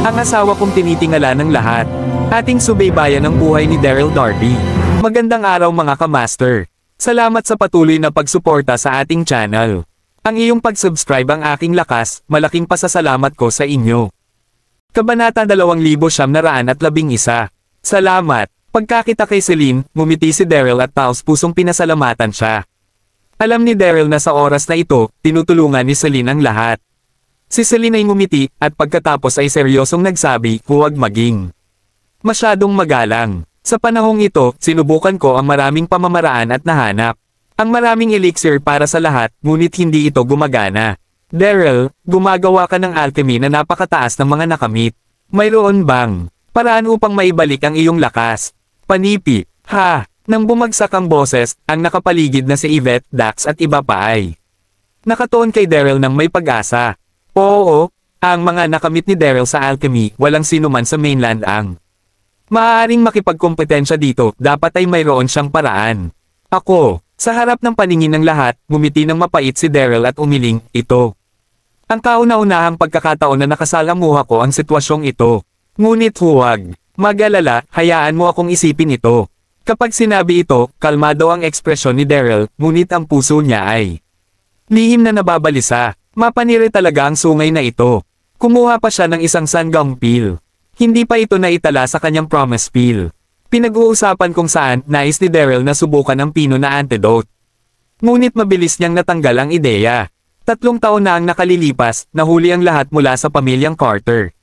Ang asawa kong tinitingala ng lahat. Ating subaybayan ang buhay ni Daryl Darby. Magandang araw mga ka-master. Salamat sa patuloy na pagsuporta sa ating channel. Ang iyong pag-subscribe ang aking lakas, malaking pasasalamat ko sa inyo. Kabanata 2911. Salamat. Pagkakita kay Celine, ngumiti si Daryl at taos-pusong pinasalamatan siya. Alam ni Daryl na sa oras na ito, tinutulungan ni Celine ang lahat. Si Celine ay ngumiti, at pagkatapos ay seryosong nagsabi, huwag maging masyadong magalang. Sa panahong ito, sinubukan ko ang maraming pamamaraan at nahanap ang maraming elixir para sa lahat, ngunit hindi ito gumagana. Daryl, gumagawa ka ng alchemy na napakataas ng mga nakamit. Mayroon bang paraan upang maibalik ang iyong lakas? Panipi, ha? Nang bumagsak ang boses, ang nakapaligid na si Yvette, Dax at iba pa ay nakatuon kay Daryl ng may pag-asa. Oo, ang mga nakamit ni Daryl sa alchemy, walang sino man sa mainland ang maaaring makipagkompetensya dito, dapat ay mayroon siyang paraan. Ako, sa harap ng paningin ng lahat, ngumiti ng mapait si Daryl at umiling, ito. Ang kauna-unahang pagkakataon na nakasalamuha ko ang sitwasyong ito. Ngunit huwag mag-alala, hayaan mo akong isipin ito. Kapag sinabi ito, kalmado ang ekspresyon ni Daryl, ngunit ang puso niya ay lihim na nababalisa. Mapaniri talaga ang sungay na ito. Kumuha pa siya ng isang sanggang peel. Hindi pa ito naitala sa kanyang promise peel. Pinag-uusapan kung saan nais ni Daryl na subukan ang pino na antidote. Ngunit mabilis niyang natanggal ang ideya. 3 taon na ang nakalilipas, nahuli ang lahat mula sa pamilyang Carter.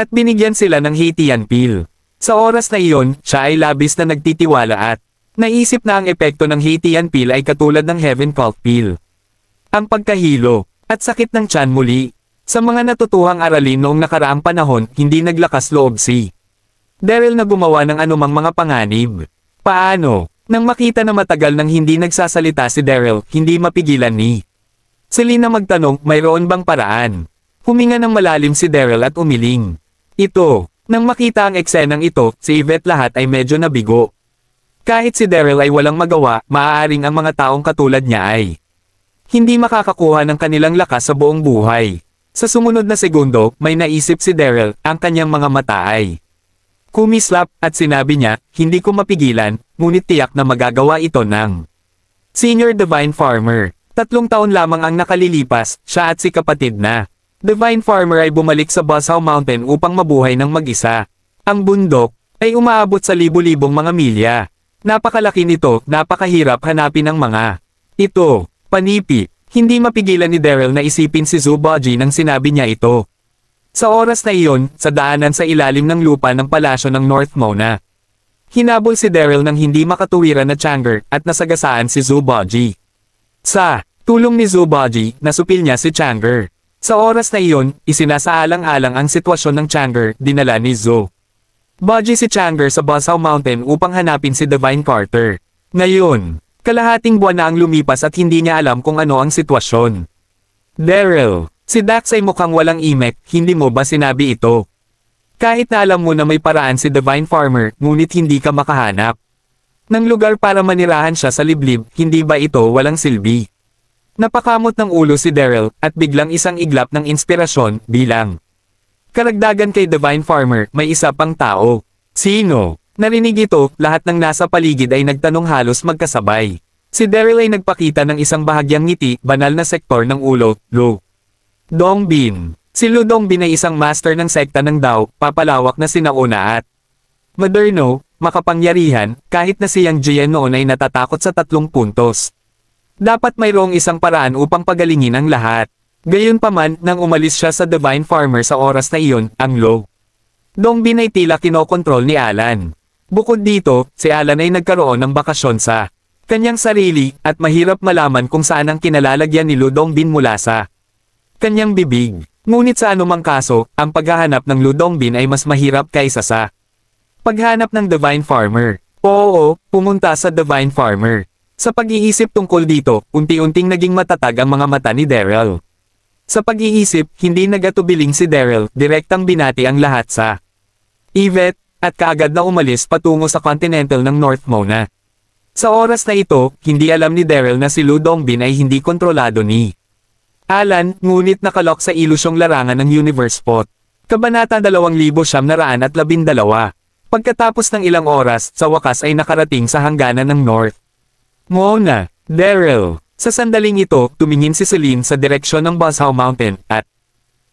At binigyan sila ng Haitian peel. Sa oras na iyon, siya ay labis na nagtitiwala at naisip na ang epekto ng Haitian peel ay katulad ng Heaven Cult peel. Ang pagkahilo at sakit ng tiyan muli. Sa mga natutuhang aralin noong nakaraang panahon, hindi naglakas loob si Daryl na gumawa ng anumang mga panganib. Paano? Nang makita na matagal nang hindi nagsasalita si Daryl, hindi mapigilan ni Celine na magtanong, mayroon bang paraan? Huminga ng malalim si Daryl at umiling. Ito. Nang makita ang eksenang ito, si Yvette lahat ay medyo nabigo. Kahit si Daryl ay walang magawa, maaaring ang mga taong katulad niya ay hindi makakakuha ng kanilang lakas sa buong buhay. Sa sumunod na segundo, may naisip si Daryl, ang kanyang mga mata ay kumislap, at sinabi niya, hindi ko mapigilan, ngunit tiyak na magagawa ito ng Senior Divine Farmer. 3 taon lamang ang nakalilipas, siya at si kapatid na Divine Farmer ay bumalik sa Buzzsaw Mountain upang mabuhay ng mag-isa. Ang bundok ay umaabot sa libu-libong mga milya. Napakalaki nito, napakahirap hanapin ang mga ito. Panipi, hindi mapigilan ni Daryl na isipin si Zubaji nang sinabi niya ito. Sa oras na iyon, sa daanan sa ilalim ng lupa ng palasyo ng North Mona, hinabol si Daryl ng hindi makatuwiran na Changer at nasagasaan si Zubaji. Sa tulong ni Zubaji, nasupil niya si Changer. Sa oras na iyon, isinasaalang-alang ang sitwasyon ng Changer, dinala ni Zubaji si Changer sa Buzzsaw Mountain upang hanapin si Divine Carter. Ngayon, kalahating buwan na ang lumipas at hindi niya alam kung ano ang sitwasyon. Daryl, si Dax ay mukhang walang imek, hindi mo ba sinabi ito? Kahit na alam mo na may paraan si Divine Farmer, ngunit hindi ka makahanap ng lugar para manirahan siya sa liblib, hindi ba ito walang silbi? Napakamot ng ulo si Daryl, at biglang isang iglap ng inspirasyon, bilang karagdagan kay Divine Farmer, may isa pang tao. Sino? Narinig ito, lahat ng nasa paligid ay nagtanong halos magkasabay. Si Daryl ay nagpakita ng isang bahagyang ngiti, banal na sektor ng ulo, Lu Dongbin. Si Lu Dongbin ay isang master ng sekta ng Dao, papalawak na sinauna at moderno, makapangyarihan, kahit na si Yang Jian noon ay natatakot sa 3 puntos. Dapat mayroong isang paraan upang pagalingin ang lahat. Gayunpaman, nang umalis siya sa Divine Farmer sa oras na iyon, ang Lu Dongbin ay tila kinokontrol ni Alan. Bukod dito, si Alan ay nagkaroon ng bakasyon sa kanyang sarili, at mahirap malaman kung saan ang kinalalagyan ni Lu Dongbin mula sa kanyang bibig. Ngunit sa anumang kaso, ang paghahanap ng Lu Dongbin ay mas mahirap kaysa sa paghanap ng Divine Farmer. Oo, pumunta sa Divine Farmer. Sa pag-iisip tungkol dito, unti-unting naging matatag ang mga mata ni Daryl. Sa pag-iisip, hindi nagatubiling si Daryl, direktang binati ang lahat sa Yvette, at kaagad na umalis patungo sa Continental ng North Mona. Sa oras na ito, hindi alam ni Daryl na si Lu Dongbin ay hindi kontrolado ni Alan, ngunit nakalok sa ilusyong larangan ng Universe Pot. Kabanata 2912. Pagkatapos ng ilang oras, sa wakas ay nakarating sa hangganan ng North. Mona, Daryl. Sa sandaling ito, tumingin si Celine sa direksyon ng Buzzsaw Mountain, at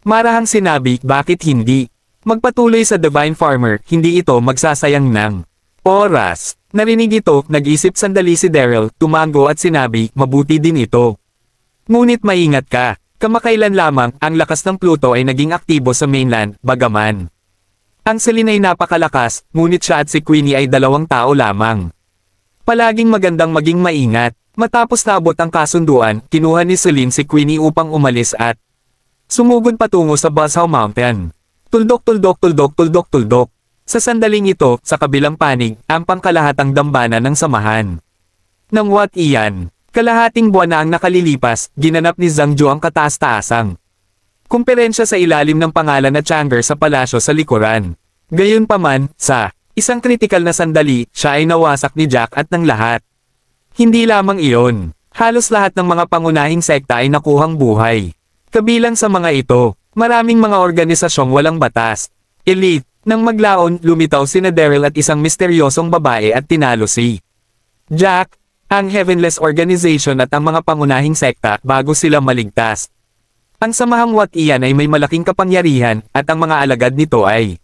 marahang sinabi, bakit hindi? Magpatuloy sa Divine Farmer, hindi ito magsasayang ng oras. Narinig ito, nag-isip sandali si Daryl, tumango at sinabi, mabuti din ito. Ngunit maingat ka. Kamakailan lamang, ang lakas ng Pluto ay naging aktibo sa mainland, bagaman ang Celine ay napakalakas, ngunit siya at si Queenie ay 2 tao lamang. Palaging magandang maging maingat. Matapos naabot ang kasunduan, kinuha ni Celine si Queenie upang umalis at sumugod patungo sa Buzzsaw Mountain. Tuldok. Sa sandaling ito, sa kabilang panig, ang pangkalahatang dambana ng samahan. Nang Wat Iyan, kalahating buwan na ang nakalilipas, ginanap ni Zhangju ang kataas-taasang kumperensya sa ilalim ng pangalan na Chamber sa palasyo sa likuran. Gayunpaman, sa isang kritikal na sandali, siya ay nawasak ni Jack at ng lahat. Hindi lamang iyon, halos lahat ng mga pangunahing sekta ay nakuhang buhay. Kabilang sa mga ito, maraming mga organisasyong walang batas. Elite, nang maglaon, lumitaw sina Daryl at isang misteryosong babae at tinalo si Jack, ang Heavenless Organization at ang mga pangunahing sekta bago sila maligtas. Ang samahang Wat Iyan ay may malaking kapangyarihan, at ang mga alagad nito ay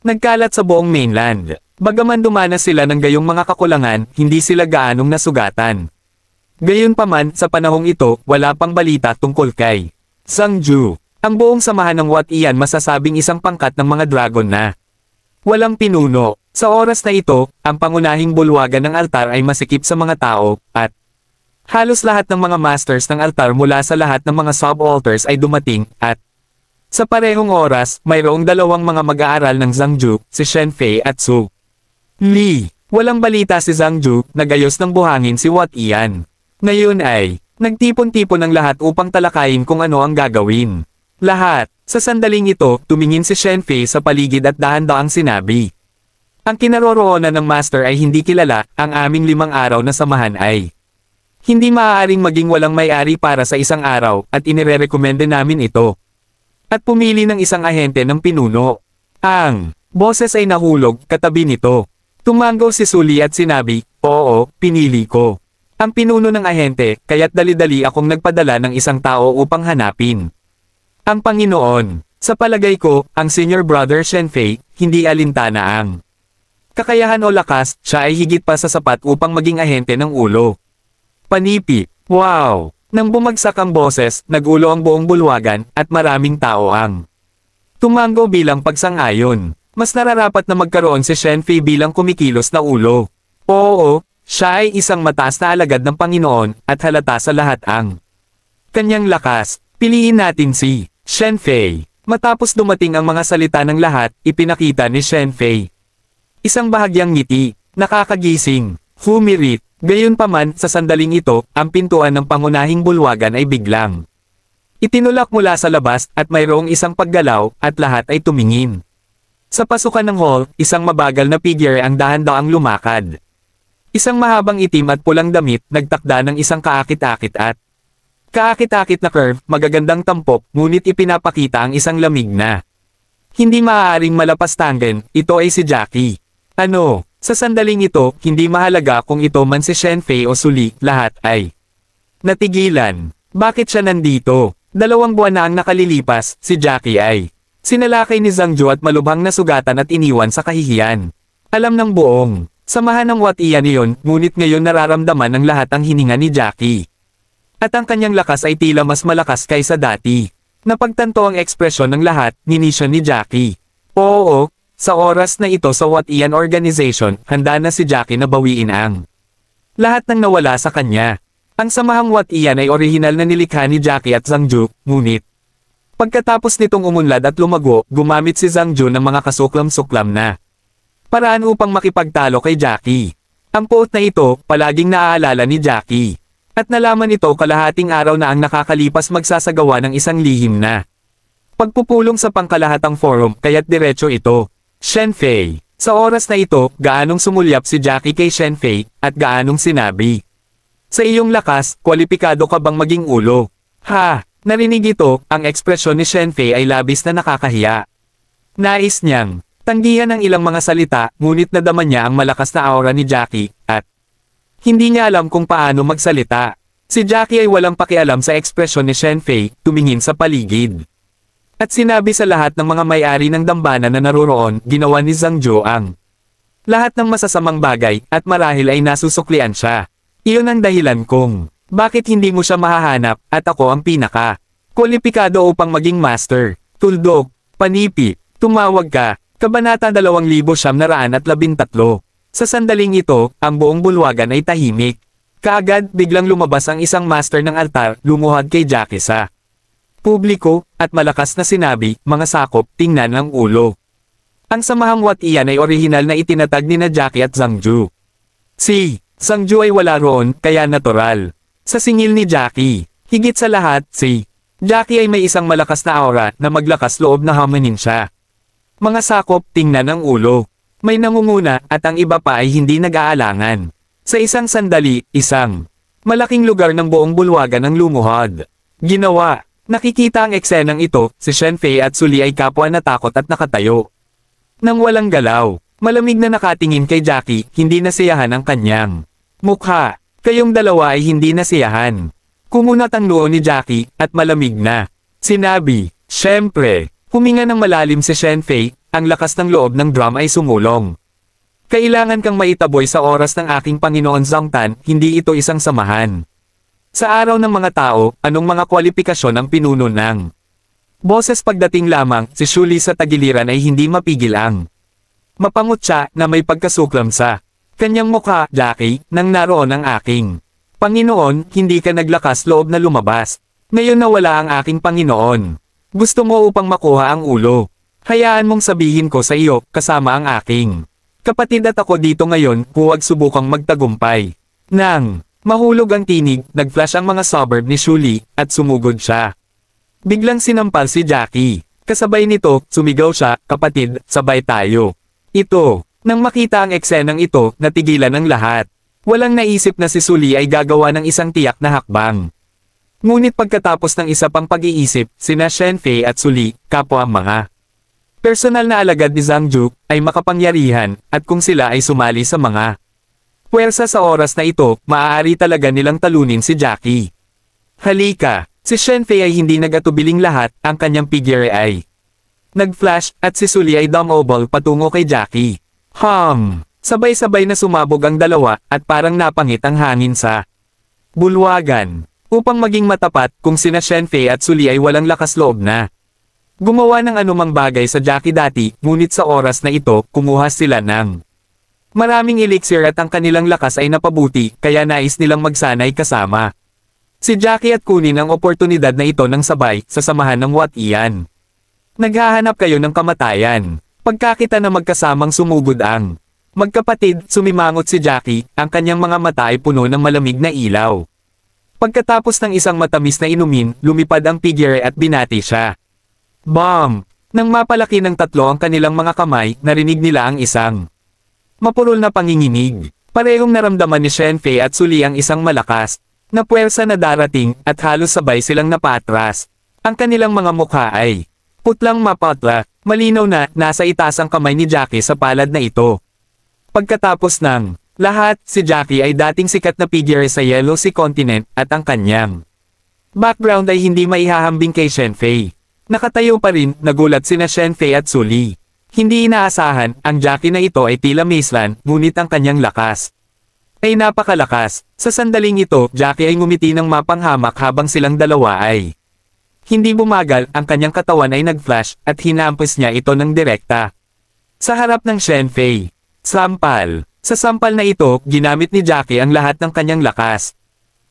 nagkalat sa buong mainland. Bagaman dumanas sila ng gayong mga kakulangan, hindi sila gaanong nasugatan. Gayunpaman, sa panahong ito, wala pang balita tungkol kay Zhangju. Ang buong samahan ng Wat Iyan masasabing isang pangkat ng mga dragon na walang pinuno. Sa oras na ito, ang pangunahing bulwagan ng altar ay masikip sa mga tao, at halos lahat ng mga masters ng altar mula sa lahat ng mga sub-altars ay dumating, at sa parehong oras, mayroong 2 mga mag-aaral ng Zhangju, si Shenfei at Su Li. Walang balita si Zhangju, nagayos ng buhangin si Wat Iyan. Ngayon ay, nagtipon-tipon ng lahat upang talakayin kung ano ang gagawin. Lahat, sa sandaling ito, tumingin si Shenfei sa paligid at dahan-daang sinabi. Ang kinaroroonan ng master ay hindi kilala, ang aming 5 araw na samahan ay hindi maaaring maging walang may-ari para sa isang araw, at inirerekomenda namin ito. At pumili ng isang ahente ng pinuno. Ang boses ay nahulog, katabi nito. Tumango si Suli at sinabi, oo, pinili ko ang pinuno ng ahente, kaya't dali-dali akong nagpadala ng isang tao upang hanapin ang Panginoon. Sa palagay ko, ang senior brother Shenfei, hindi alintana ang kakayahan o lakas, siya ay higit pa sa sapat upang maging ahente ng ulo. Panipi, wow! Nang bumagsak ang boses, nagulo ang buong bulwagan, at maraming tao ang tumango bilang pagsang-ayon. Mas nararapat na magkaroon si Shenfei bilang kumikilos na ulo. Oo, siya ay isang mataas na alagad ng Panginoon, at halata sa lahat ang kanyang lakas. Piliin natin si Shenfei. Matapos dumating ang mga salita ng lahat, ipinakita ni Shenfei isang bahagyang ngiti, nakakagising, humirit. Gayunpaman, sa sandaling ito, ang pintuan ng pangunahing bulwagan ay biglang itinulak mula sa labas, at mayroong isang paggalaw, at lahat ay tumingin. Sa pasukan ng hall, isang mabagal na figure ang dahan-daang lumakad. Isang mahabang itim at pulang damit, nagtakda ng isang kaakit-akit na curve, magagandang tampok, ngunit ipinapakita ang isang lamig na hindi maaaring malapastangan. Ito ay si Jackie. Ano? Sa sandaling ito, hindi mahalaga kung ito man si Shenfei o Suli, lahat ay natigilan. Bakit siya nandito? 2 buwan na ang nakalilipas, si Jackie ay sinalakay ni Zhangju at malubhang nasugatan at iniwan sa kahihiyan. Alam ng buong samahan ng Wat Iyan iyon, ngunit ngayon nararamdaman ng lahat ang hininga ni Jackie. At ang kanyang lakas ay tila mas malakas kaysa dati. Napagtanto ang ekspresyon ng lahat, ninisyon ni Jackie. Oo. Sa oras na ito sa Wat Iyan Organization, handa na si Jackie na bawiin ang lahat ng nawala sa kanya. Ang samahang Wat Iyan ay orihinal na nilikha ni Jackie at Zhangju, ngunit pagkatapos nitong umunlad at lumago, gumamit si Zhangju ng mga kasuklam-suklam na paraan upang makipagtalo kay Jackie. Ang puot na ito, palaging naaalala ni Jackie. At nalaman ito kalahating araw na ang nakakalipas magsasagawa ng isang lihim na pagpupulong sa pangkalahatang forum, kaya't diretso ito. Shenfei. Sa oras na ito, gaanong sumulyap si Jackie kay Shenfei, at gaanong sinabi. Sa iyong lakas, kwalipikado ka bang maging ulo? Ha! Narinig ito, ang ekspresyon ni Shenfei ay labis na nakakahiya. Nais niyang tanggihan ang ilang mga salita, ngunit nadama niya ang malakas na aura ni Jackie, at hindi niya alam kung paano magsalita. Si Jackie ay walang pakialam sa ekspresyon ni Shenfei, tumingin sa paligid. At sinabi sa lahat ng mga may-ari ng dambana na naroroon, ginawa ni Zhang Zhou ang lahat ng masasamang bagay, at marahil ay nasusuklian siya. Iyon ang dahilan kung bakit hindi mo siya mahahanap, at ako ang pinaka-kwalipikado upang maging master. Tuldok, panipi, tumawag ka. Kabanata 2913. Sa sandaling ito, ang buong bulwagan ay tahimik. Kaagad, biglang lumabas ang isang master ng altar, lumuhad kay Jackie sa publiko, at malakas na sinabi, mga sakop, tingnan ang ulo. Ang samahang watian ay orihinal na itinatag ni na Jackie at Zhang Zhou. Si Zhang Zhou ay wala roon, kaya natural. Sa singil ni Jackie, higit sa lahat, si Jackie ay may isang malakas na aura na maglakas loob na hamanin siya. Mga sakop, tingnan ang ulo. May nangunguna, at ang iba pa ay hindi nag-aalangan. Sa isang sandali, isang malaking lugar ng buong bulwagan ang lumuhod. Ginawa. Nakikita ang eksenang ito, si Shenfei at Sully ay kapwa natakot at nakatayo. Nang walang galaw, malamig na nakatingin kay Jackie, hindi nasiyahan ang kanyang mukha. Kayong dalawa ay hindi nasiyahan. Kumunat ang noo ni Jackie, at malamig na. Sinabi, syempre, huminga ng malalim si Shenfei, ang lakas ng loob ng drum ay sumulong. Kailangan kang maitaboy sa oras ng aking Panginoon Zhongtan, hindi ito isang samahan. Sa araw ng mga tao, anong mga kwalifikasyon ang pinuno ng boses pagdating lamang, si Shuli sa tagiliran ay hindi mapigil ang mapangutya na may pagkasuklam sa kanyang mukha, Jackie, nang naroon ang aking Panginoon, hindi ka naglakas loob na lumabas. Ngayon nawala ang aking Panginoon. Gusto mo upang makuha ang ulo. Hayaan mong sabihin ko sa iyo, kasama ang aking kapatid at ako dito ngayon, huwag subukang magtagumpay. Nang mahulog ang tinig, nag-flash ang mga suburb ni Shuli, at sumugod siya. Biglang sinampal si Jackie. Kasabay nito, sumigaw siya, kapatid, sabay tayo. Ito, nang makita ang eksenang ito, natigilan ang lahat. Walang naisip na si Sully ay gagawa ng isang tiyak na hakbang. Ngunit pagkatapos ng isa pang pag-iisip, sina Shenfei at Sully, kapwa ang mga personal na alagad ni Zhang Zhou, ay makapangyarihan, at kung sila ay sumali sa mga puwersa sa oras na ito, maaari talaga nilang talunin si Jackie. Halika, si Shenfei ay hindi nag-atubiling lahat, ang kanyang figure ay nag-flash, at si Sully ay dumobble patungo kay Jackie. Sabay-sabay na sumabog ang dalawa, at parang napangit ang hangin sa bulwagan. Upang maging matapat, kung sina Shenfei at Sully ay walang lakas loob na gumawa ng anumang bagay sa Jackie dati, ngunit sa oras na ito, kumuha sila ng maraming elixir at ang kanilang lakas ay napabuti, kaya nais nilang magsanay kasama si Jackie at kunin ang oportunidad na ito ng sabay, sa samahan ng watian. Naghahanap kayo ng kamatayan. Pagkakita na magkasamang sumugod ang magkapatid, sumimangot si Jackie, ang kanyang mga mata ay puno ng malamig na ilaw. Pagkatapos ng isang matamis na inumin, lumipad ang figure at binati siya. Bam! Nang mapalaki ng tatlo ang kanilang mga kamay, narinig nila ang isang mapurol na panginginig. Parehong naramdaman ni Shenfei at Sully ang isang malakas na puwersa na darating, at halos sabay silang napatras. Ang kanilang mga mukha ay putlang mapatla, malinaw na nasa itaas ang kamay ni Jackie sa palad na ito. Pagkatapos ng lahat, si Jackie ay dating sikat na figure sa Yellow Sea Continent, at ang kanyang background ay hindi maihahambing kay Shenfei. Nakatayo pa rin, nagulat sina Shenfei at Sully. Hindi inaasahan, ang Jackie na ito ay tila maislan, ngunit ang kanyang lakas ay napakalakas. Sa sandaling ito, Jackie ay ngumiti ng mapanghamak habang silang dalawa ay hindi bumagal, ang kanyang katawan ay nag-flash, at hinampas niya ito ng direkta sa harap ng Shenfei. Sampal. Sa sampal na ito, ginamit ni Jackie ang lahat ng kanyang lakas.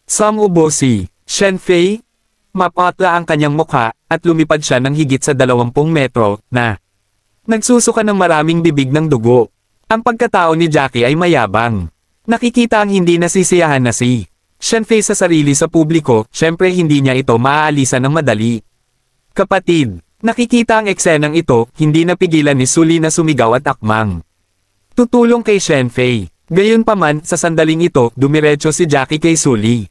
Sumubo si Shenfei. Mapatla ang kanyang mukha, at lumipad siya ng higit sa 20 metro, na nagsusuka ng maraming bibig ng dugo. Ang pagkatao ni Jackie ay mayabang. Nakikita ang hindi nasisiyahan na si Shenfei sa sarili sa publiko, syempre hindi niya ito maaalisan ng madali. Kapatid, nakikita ang eksenang ito, hindi napigilan ni Sully na sumigaw at akmang tutulong kay Shenfei. Gayunpaman, sa sandaling ito, dumiretso si Jackie kay Sully.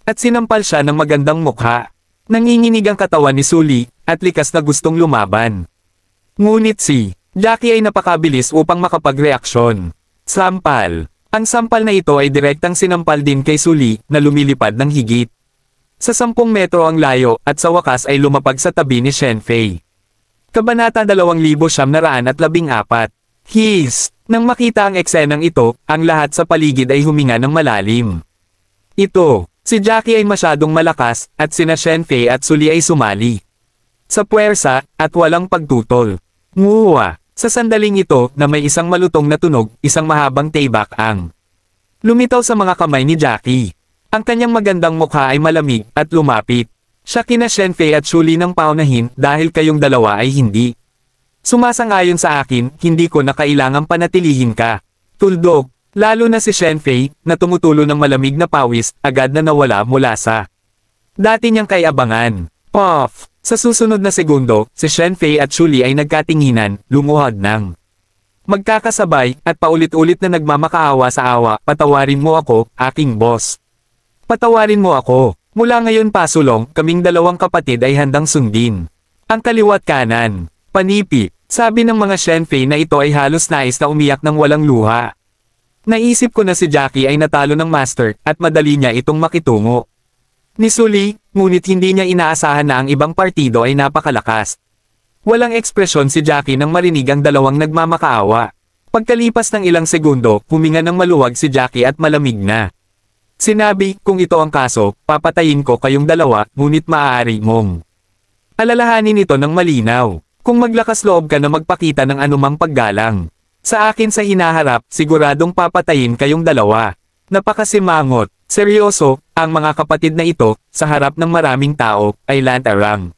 At sinampal siya ng magandang mukha. Nanginginig ang katawan ni Sully, at likas na gustong lumaban. Ngunit si Jackie ay napakabilis upang makapagreaksyon. Sampal. Ang sampal na ito ay direktang sinampal din kay Sully na lumilipad ng higit. Sa 10 metro ang layo at sa wakas ay lumapag sa tabi ni Shenfei. Kabanata 2914. His. Nang makita ang eksenang ito, ang lahat sa paligid ay huminga ng malalim. Ito, si Jackie ay masyadong malakas at sina Shenfei at Sully ay sumali. Sa puwersa at walang pagtutol. Nguwa. Sa sandaling ito na may isang malutong na tunog, isang mahabang taybak ang lumitaw sa mga kamay ni Jackie. Ang kanyang magandang mukha ay malamig at lumapit. Siya kina Shenfei at Sully ng paunahin dahil kayong dalawa ay hindi sumasangayon sa akin, hindi ko na kailangang panatilihin ka. Tuldok, lalo na si Shenfei, na tumutulo ng malamig na pawis, agad na nawala mula sa dati niyang kaiabangan. Puff! Sa susunod na segundo, si Shenfei at Sully ay nagkatinginan, lumuhod ng magkakasabay, at paulit-ulit na nagmamakaawa sa awa, patawarin mo ako, aking boss. Patawarin mo ako. Mula ngayon pasulong, kaming dalawang kapatid ay handang sundin. Ang kaliwat kanan. Panipi, sabi ng mga Shenfei na ito ay halos nais na umiyak ng walang luha. Naisip ko na si Jackie ay natalo ng master, at madali niya itong makitungo. Ni Sully, ngunit hindi niya inaasahan na ang ibang partido ay napakalakas. Walang ekspresyon si Jackie nang marinig ang dalawang nagmamakaawa. Pagkalipas ng ilang segundo, huminga ng maluwag si Jackie at malamig na. Sinabi, kung ito ang kaso, papatayin ko kayong dalawa, ngunit maaari mong alalahanin ito ng malinaw. Kung maglakas loob ka na magpakita ng anumang paggalang sa akin sa hinaharap, siguradong papatayin kayong dalawa. Napakasimangot, seryoso, ang mga kapatid na ito, sa harap ng maraming tao, ay lantarang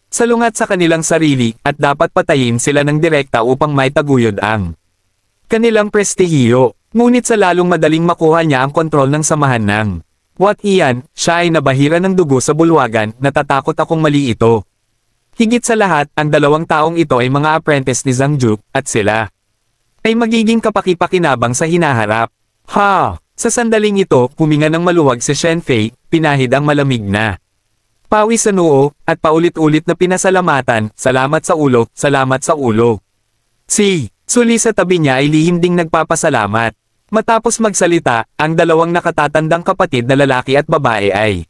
salungat sa kanilang sarili, at dapat patayin sila ng direkta upang may taguyod ang kanilang prestihiyo. Ngunit sa lalong madaling makuha niya ang kontrol ng samahan ng Wat Iyan, siya ay nabahira ng dugo sa bulwagan, natatakot akong mali ito. Higit sa lahat, ang dalawang taong ito ay mga apprentice ni Zhang Ju, at sila ay magiging kapaki-pakinabang sa hinaharap. Ha! Sa sandaling ito, huminga ng maluwag si Shenfei, pinahid ang malamig na pawis sa noo, at paulit-ulit na pinasalamatan, salamat sa ulo, salamat sa ulo. Si Sully sa tabi niya ay lihim ding nagpapasalamat. Matapos magsalita, ang dalawang nakatatandang kapatid na lalaki at babae ay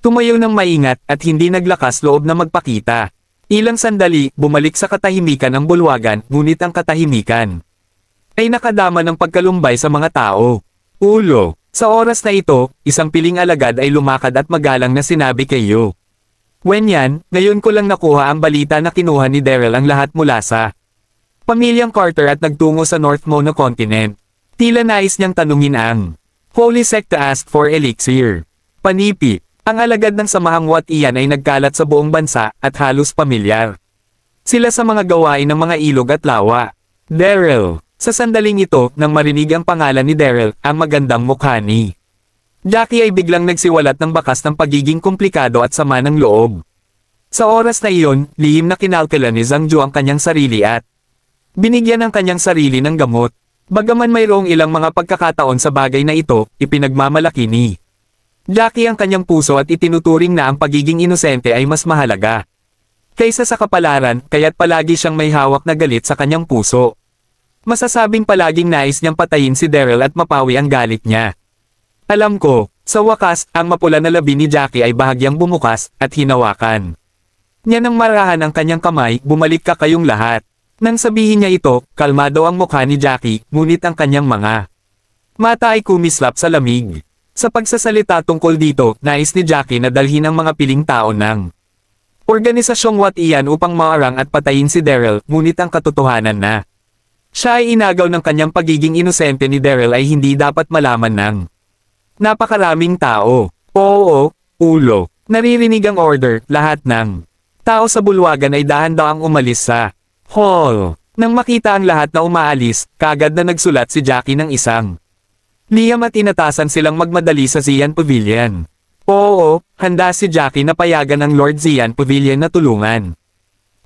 tumayo ng maingat at hindi naglakas loob na magpakita. Ilang sandali, bumalik sa katahimikan ang bulwagan, ngunit ang katahimikan ay nakadama ng pagkalumbay sa mga tao. Ulo. Sa oras na ito, isang piling alagad ay lumakad at magalang na sinabi kay Yu Wenyan, ngayon ko lang nakuha ang balita na kinuha ni Daryl ang lahat mula sa pamilyang Carter at nagtungo sa North Mono Continent. Tila nais niyang tanungin ang Holy Sect to ask for elixir. Panipi. Ang alagad ng samahang Wat Iyan ay nagkalat sa buong bansa at halos pamilyar sila sa mga gawain ng mga ilog at lawa. Daryl. Sa sandaling ito, nang marinig ang pangalan ni Daryl, ang magandang mukha ni Jackie ay biglang nagsiwalat ng bakas ng pagiging komplikado at sama ng loob. Sa oras na iyon, lihim na kinalkala ni Zhang Ju ang kanyang sarili at binigyan ang kanyang sarili ng gamot. Bagaman mayroong ilang mga pagkakataon sa bagay na ito, ipinagmamalaki ni Jackie ang kanyang puso at itinuturing na ang pagiging inosente ay mas mahalaga kaysa sa kapalaran, kaya't palagi siyang may hawak na galit sa kanyang puso. Masasabing palaging nais niyang patayin si Daryl at mapawi ang galit niya. Alam ko, sa wakas, ang mapula na labi ni Jackie ay bahagyang bumukas, at hinawakan niya nang marahan ang kanyang kamay, bumalik ka kayong lahat. Nang sabihin niya ito, kalmado ang mukha ni Jackie, ngunit ang kanyang mga mata ay kumislap sa lamig. Sa pagsasalita tungkol dito, nais ni Jackie na dalhin ang mga piling tao ng organisasyong Wat Iyan upang maarang at patayin si Daryl, ngunit ang katotohanan na siya ay inagaw ng kanyang pagiging inosente ni Daryl ay hindi dapat malaman ng napakaraming tao. Oo, ulo. Naririnig ang order, lahat ng tao sa bulwagan ay dahan-daang umalis sa hall. Nang makita ang lahat na umaalis, kagad na nagsulat si Jackie ng isang liham at inatasan silang magmadali sa Xian Pavilion. Oo, handa si Jackie na payagan ng Lord Xian Pavilion na tulungan.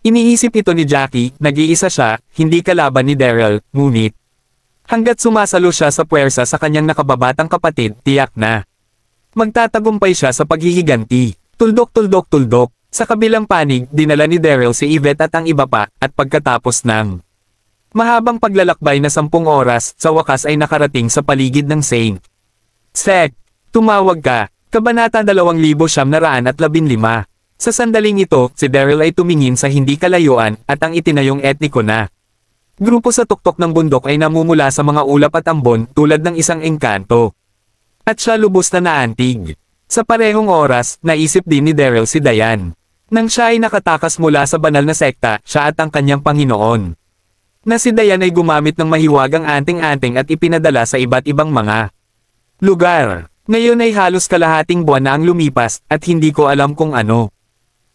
Iniisip ito ni Jackie, nag-iisa siya, hindi kalaban ni Daryl, ngunit hanggat sumasalo siya sa puwersa sa kanyang nakababatang kapatid, tiyak na magtatagumpay siya sa paghihiganti. Tuldok tuldok tuldok. Sa kabilang panig, dinala ni Daryl si Yvette at ang iba pa, at pagkatapos ng mahabang paglalakbay na 10 oras, sa wakas ay nakarating sa paligid ng Saint. Sek, tumawag ka, Kabanata 2915. Sa sandaling ito, si Daryl ay tumingin sa hindi kalayuan, at ang itinayong etniko na grupo sa tuktok ng bundok ay namumula sa mga ulap at ambon tulad ng isang engkanto. At siya lubos na naantig. Sa parehong oras, naisip din ni Daryl si Diane. Nang siya ay nakatakas mula sa banal na sekta, siya at ang kanyang Panginoon. Na si Diane ay gumamit ng mahiwagang anting-anting at ipinadala sa iba't ibang mga lugar. Ngayon ay halos kalahating buwan na ang lumipas, at hindi ko alam kung ano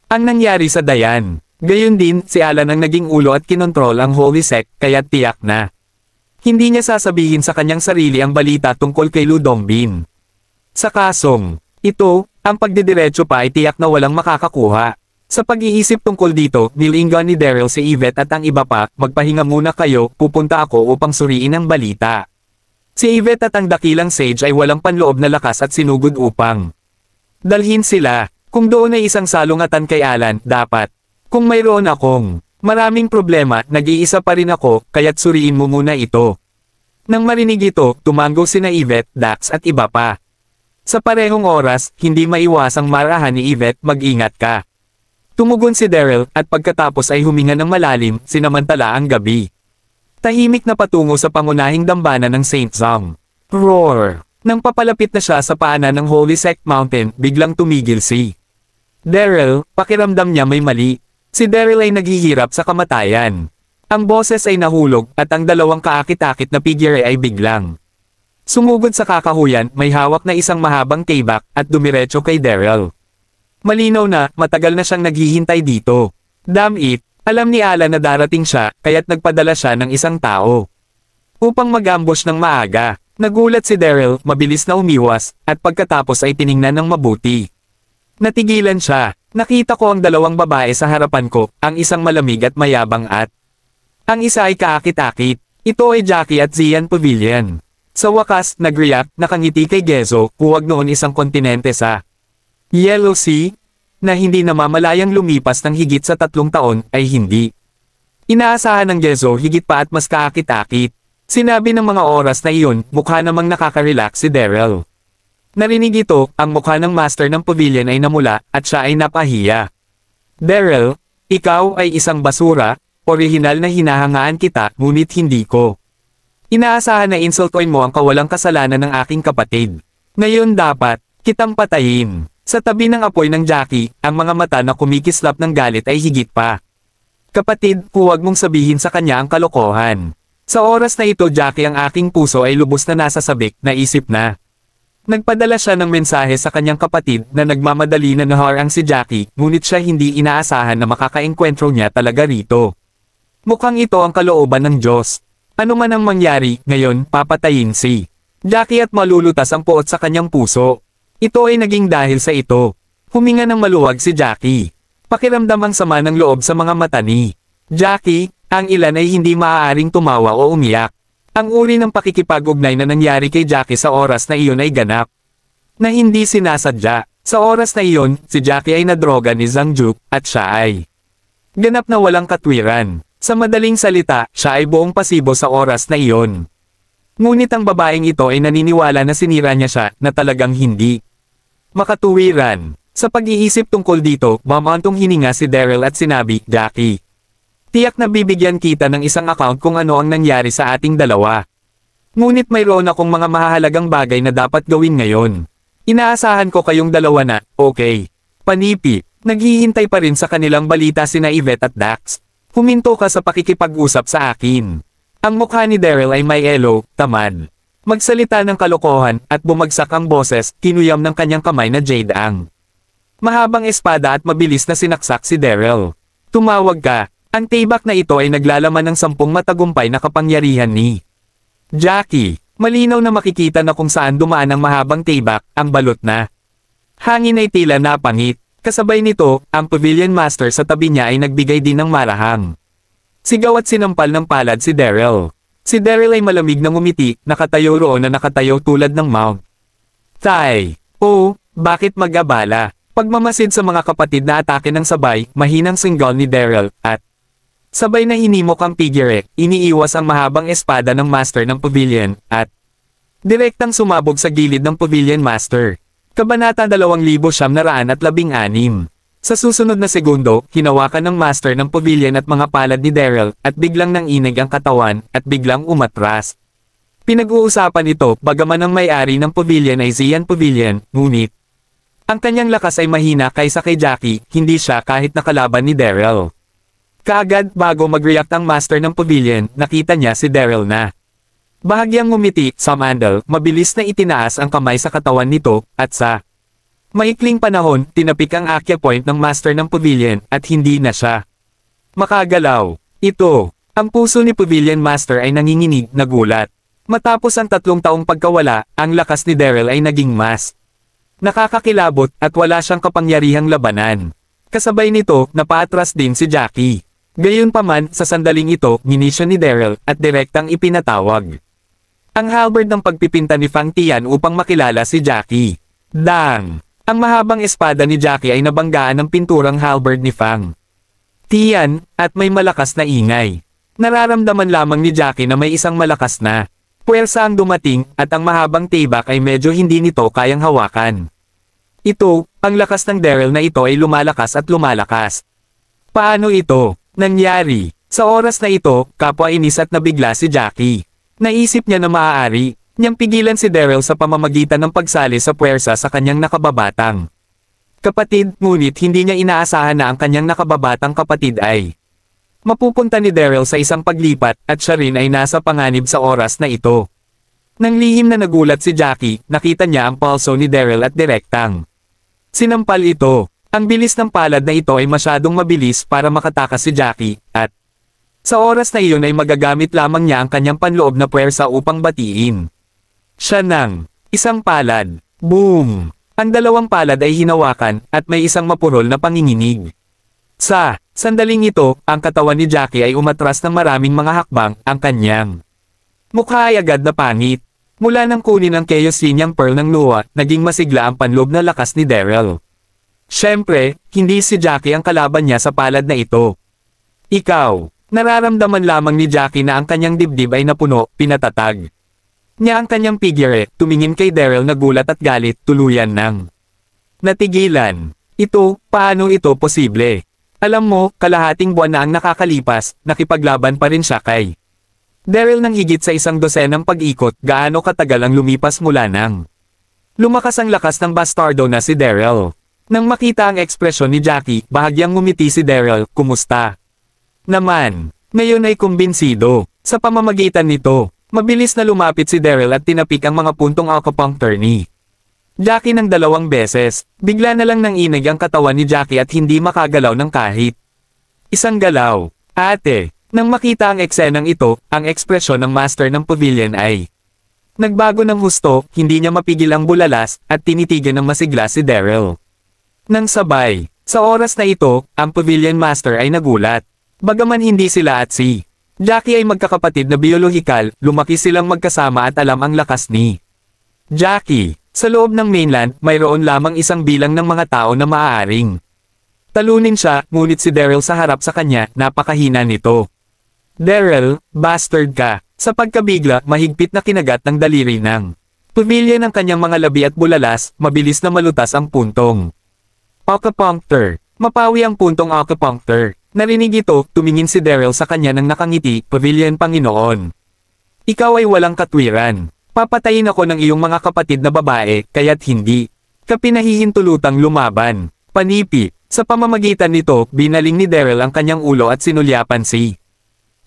ang nangyari sa Diane. Gayon din, si Alan ang naging ulo at kinontrol ang Holy Sect, kaya tiyak na hindi niya sasabihin sa kanyang sarili ang balita tungkol kay Lu Dongbin. Sa kasong ito, ang pagdidiretso pa ay tiyak na walang makakakuha. Sa pag-iisip tungkol dito, nilingan ni Daryl si Yvette at ang iba pa, magpahinga muna kayo, pupunta ako upang suriin ang balita. Si Yvette at ang dakilang sage ay walang panloob na lakas at sinugod upang dalhin sila. Kung doon ay isang salungatan kay Alan, dapat. Kung mayroon akong maraming problema, nag-iisa pa rin ako, kaya't suriin mo muna ito. Nang marinig ito, tumango sina Yvette, Dax at iba pa. Sa parehong oras, hindi maiwasang marahan ni Yvette, mag-ingat ka. Tumugon si Daryl, at pagkatapos ay huminga ng malalim, sinamantala ang gabi. Tahimik na patungo sa pangunahing dambana ng St. Zong. Roar! Nang papalapit na siya sa paanan ng Holy Sect Mountain, biglang tumigil si Daryl, pakiramdam niya may mali. Si Daryl ay naghihirap sa kamatayan. Ang boses ay nahulog, at ang dalawang kaakit-akit na figure ay biglang sumugod sa kakahuyan, may hawak na isang mahabang tibak, at dumiretso kay Daryl. Malinaw na, matagal na siyang naghihintay dito. Damn it, alam ni Alan na darating siya, kaya't nagpadala siya ng isang tao upang mag-ambush ng maaga. Nagulat si Daryl, mabilis na umiwas, at pagkatapos ay tiningnan ng mabuti. Natigilan siya. Nakita ko ang dalawang babae sa harapan ko, ang isang malamig at mayabang at ang isa ay kaakit-akit. Ito ay Jackie at Zian Pavilion. Sa wakas, nag-react, nakangiti kay Gezo, huwag noon isang kontinente sa Yellow Sea, na hindi namamalayang lumipas ng higit sa 3 taon, ay hindi inaasahan ng Gezo higit pa at mas kaakit-akit. Sinabi ng mga oras na iyon, mukha namang nakaka-relax si Daryl. Narinig ito, ang mukha ng master ng pavilion ay namula, at siya ay napahiya. Daryl, ikaw ay isang basura, orihinal na hinahangaan kita, ngunit hindi ko inaasahan na insultuin mo ang kawalang kasalanan ng aking kapatid. Ngayon dapat kitang patayin. Sa tabi ng apoy ng Jackie, ang mga mata na kumikislap ng galit ay higit pa. Kapatid, huwag mong sabihin sa kanya ang kalokohan. Sa oras na ito Jackie, ang aking puso ay lubos na nasasabik, naisip na. Nagpadala siya ng mensahe sa kanyang kapatid na nagmamadali na naharang si Jackie, ngunit siya hindi inaasahan na makakaengkwentro niya talaga rito. Mukhang ito ang kalooban ng Diyos. Ano man ang mangyari, ngayon, papatayin si Jackie at malulutas ang puot sa kanyang puso. Ito ay naging dahil sa ito. Huminga ng maluwag si Jackie. Pakiramdam ang sama ng loob sa mga mata ni Jackie, ang ilan ay hindi maaaring tumawa o umiyak. Ang uri ng pakikipag-ugnay na nangyari kay Jackie sa oras na iyon ay ganap na hindi sinasadya. Sa oras na iyon, si Jackie ay nadroga ni Zhangjuk, at siya ay ganap na walang katwiran. Sa madaling salita, siya ay buong pasibo sa oras na iyon. Ngunit ang babaeng ito ay naniniwala na sinira niya siya, na talagang hindi makatuwiran. Sa pag-iisip tungkol dito, mamantong hininga si Daryl at sinabi, Jackie, tiyak na bibigyan kita ng isang account kung ano ang nangyari sa ating dalawa. Ngunit mayroon akong mga mahahalagang bagay na dapat gawin ngayon. Inaasahan ko kayong dalawa na, okay. Panipi, naghihintay pa rin sa kanilang balita sina Yvette at Dax. Huminto ka sa pakikipag-usap sa akin. Ang mukha ni Daryl ay may elo, tamad. Magsalita ng kalokohan, at bumagsak ang boses, kinuyam ng kanyang kamay na jade ang mahabang espada at mabilis na sinaksak si Daryl. Tumawag ka. Ang tibak na ito ay naglalaman ng 10 matagumpay na kapangyarihan ni Jackie. Malinaw na makikita na kung saan dumaan ang mahabang tibak, ang balot na hangin ay tila napangit. Kasabay nito, ang Pavilion Master sa tabi niya ay nagbigay din ng marahang sigaw at sinampal ng palad si Daryl. Si Daryl ay malamig na ngumiti, nakatayo roon na nakatayo tulad ng mount. Tay! Oh, bakit mag-abala? Pagmamasid sa mga kapatid na atake ng sabay, mahinang single ni Daryl, at sabay na hinimok ang figure, iniiwas ang mahabang espada ng Master ng Pavilion, at direktang sumabog sa gilid ng Pavilion Master. Kabanata 2916. Sa susunod na segundo, hinawakan ng Master ng Pavilion at mga palad ni Daryl, at biglang nanginig ang katawan, at biglang umatras. Pinag-uusapan ito, bagaman ang may-ari ng Pavilion ay Zian Pavilion, ngunit ang kanyang lakas ay mahina kaysa kay Jackie, hindi siya kahit nakalaban ni Daryl. Kaagad bago mag-react ang Master ng Pavilion, nakita niya si Daryl na bahagyang ngumiti, Samandal, mabilis na itinaas ang kamay sa katawan nito, at sa maikling panahon, tinapik ang Akya Point ng Master ng Pavilion, at hindi na siya makagalaw. Ito, ang puso ni Pavilion Master ay nanginginig, nagulat. Matapos ang 3 taong pagkawala, ang lakas ni Daryl ay naging mas nakakakilabot, at wala siyang kapangyarihang labanan. Kasabay nito, napaatras din si Jackie. Gayunpaman, sa sandaling ito, ginisyon ni Daryl, at direktang ipinatawag ang halberd ng pagpipinta ni Fang Tian upang makilala si Jackie. Dang! Ang mahabang espada ni Jackie ay nabanggaan ng pinturang halberd ni Fang Tian, at may malakas na ingay. Nararamdaman lamang ni Jackie na may isang malakas na puwersa ang dumating, at ang mahabang tibak ay medyo hindi nito kayang hawakan. Ito, ang lakas ng Daryl na ito ay lumalakas at lumalakas. Paano ito nangyari? Sa oras na ito, kapwa inis at nabigla si Jackie. Naisip niya na maaari niyang pigilan si Daryl sa pamamagitan ng pagsali sa puwersa sa kanyang nakababatang kapatid, ngunit hindi niya inaasahan na ang kanyang nakababatang kapatid ay mapupunta ni Daryl sa isang paglipat, at siya rin ay nasa panganib sa oras na ito. Nang lihim na nagulat si Jackie, nakita niya ang pulso ni Daryl at direktang sinampal ito. Ang bilis ng palad na ito ay masyadong mabilis para makatakas si Jackie, at sa oras na iyon ay magagamit lamang niya ang kanyang panloob na puwersa upang batiin siya ng isang palad. Boom! Ang 2 palad ay hinawakan, at may isang mapurol na panginginig. Sa sandaling ito, ang katawan ni Jackie ay umatras ng maraming mga hakbang, ang kanyang mukha ay agad na pangit. Mula nang kunin ang Chaos Yin Pearl ng Noah, naging masigla ang panloob na lakas ni Daryl. Siyempre, hindi si Jackie ang kalaban niya sa palad na ito. Ikaw, nararamdaman lamang ni Jackie na ang kanyang dibdib ay napuno, pinatatag niya ang kanyang figure, tumingin kay Daryl na gulat at galit, tuluyan ng natigilan. Ito, paano ito posible? Alam mo, kalahating buwan na ang nakakalipas, nakipaglaban pa rin siya kay Daryl ng higit sa 1 dosenang pag-ikot, gaano katagal ang lumipas mula nang lumakas ang lakas ng bastardo na si Daryl. Nang makita ang ekspresyon ni Jackie, bahagyang ngumiti si Daryl, kumusta naman? Ngayon ay kumbinsido. Sa pamamagitan nito, mabilis na lumapit si Daryl at tinapik ang mga puntong acupuncture ni Jackie ng 2 beses. Bigla na lang nanginig ang katawan ni Jackie at hindi makagalaw ng kahit isang galaw. Ate, nang makita ang eksenang ito, ang ekspresyon ng Master ng Pavilion ay nagbago ng husto, hindi niya mapigil ang bulalas, at tinitigan ng masigla si Daryl. Nang sabay, sa oras na ito, ang Pavilion Master ay nagulat. Bagaman hindi sila at si Jackie ay magkakapatid na biolohikal, lumaki silang magkasama at alam ang lakas ni Jackie. Sa loob ng mainland, mayroon lamang isang bilang ng mga tao na maaaring talunin siya, ngunit si Daryl sa harap sa kanya, napakahina nito. Daryl, bastard ka. Sa pagkabigla, mahigpit na kinagat ng daliri ng Pavilion ang kanyang mga labi at bulalas, mabilis na malutas ang puntong acupuncture. Mapawi ang puntong acupuncture. Narinig ito, tumingin si Daryl sa kanya ng nakangiti, Pavilion Panginoon. Ikaw ay walang katwiran. Papatayin ako ng iyong mga kapatid na babae, kaya't hindi ka pinahihintulutang lumaban. Panipi. Sa pamamagitan nito, binaling ni Daryl ang kanyang ulo at sinulyapan si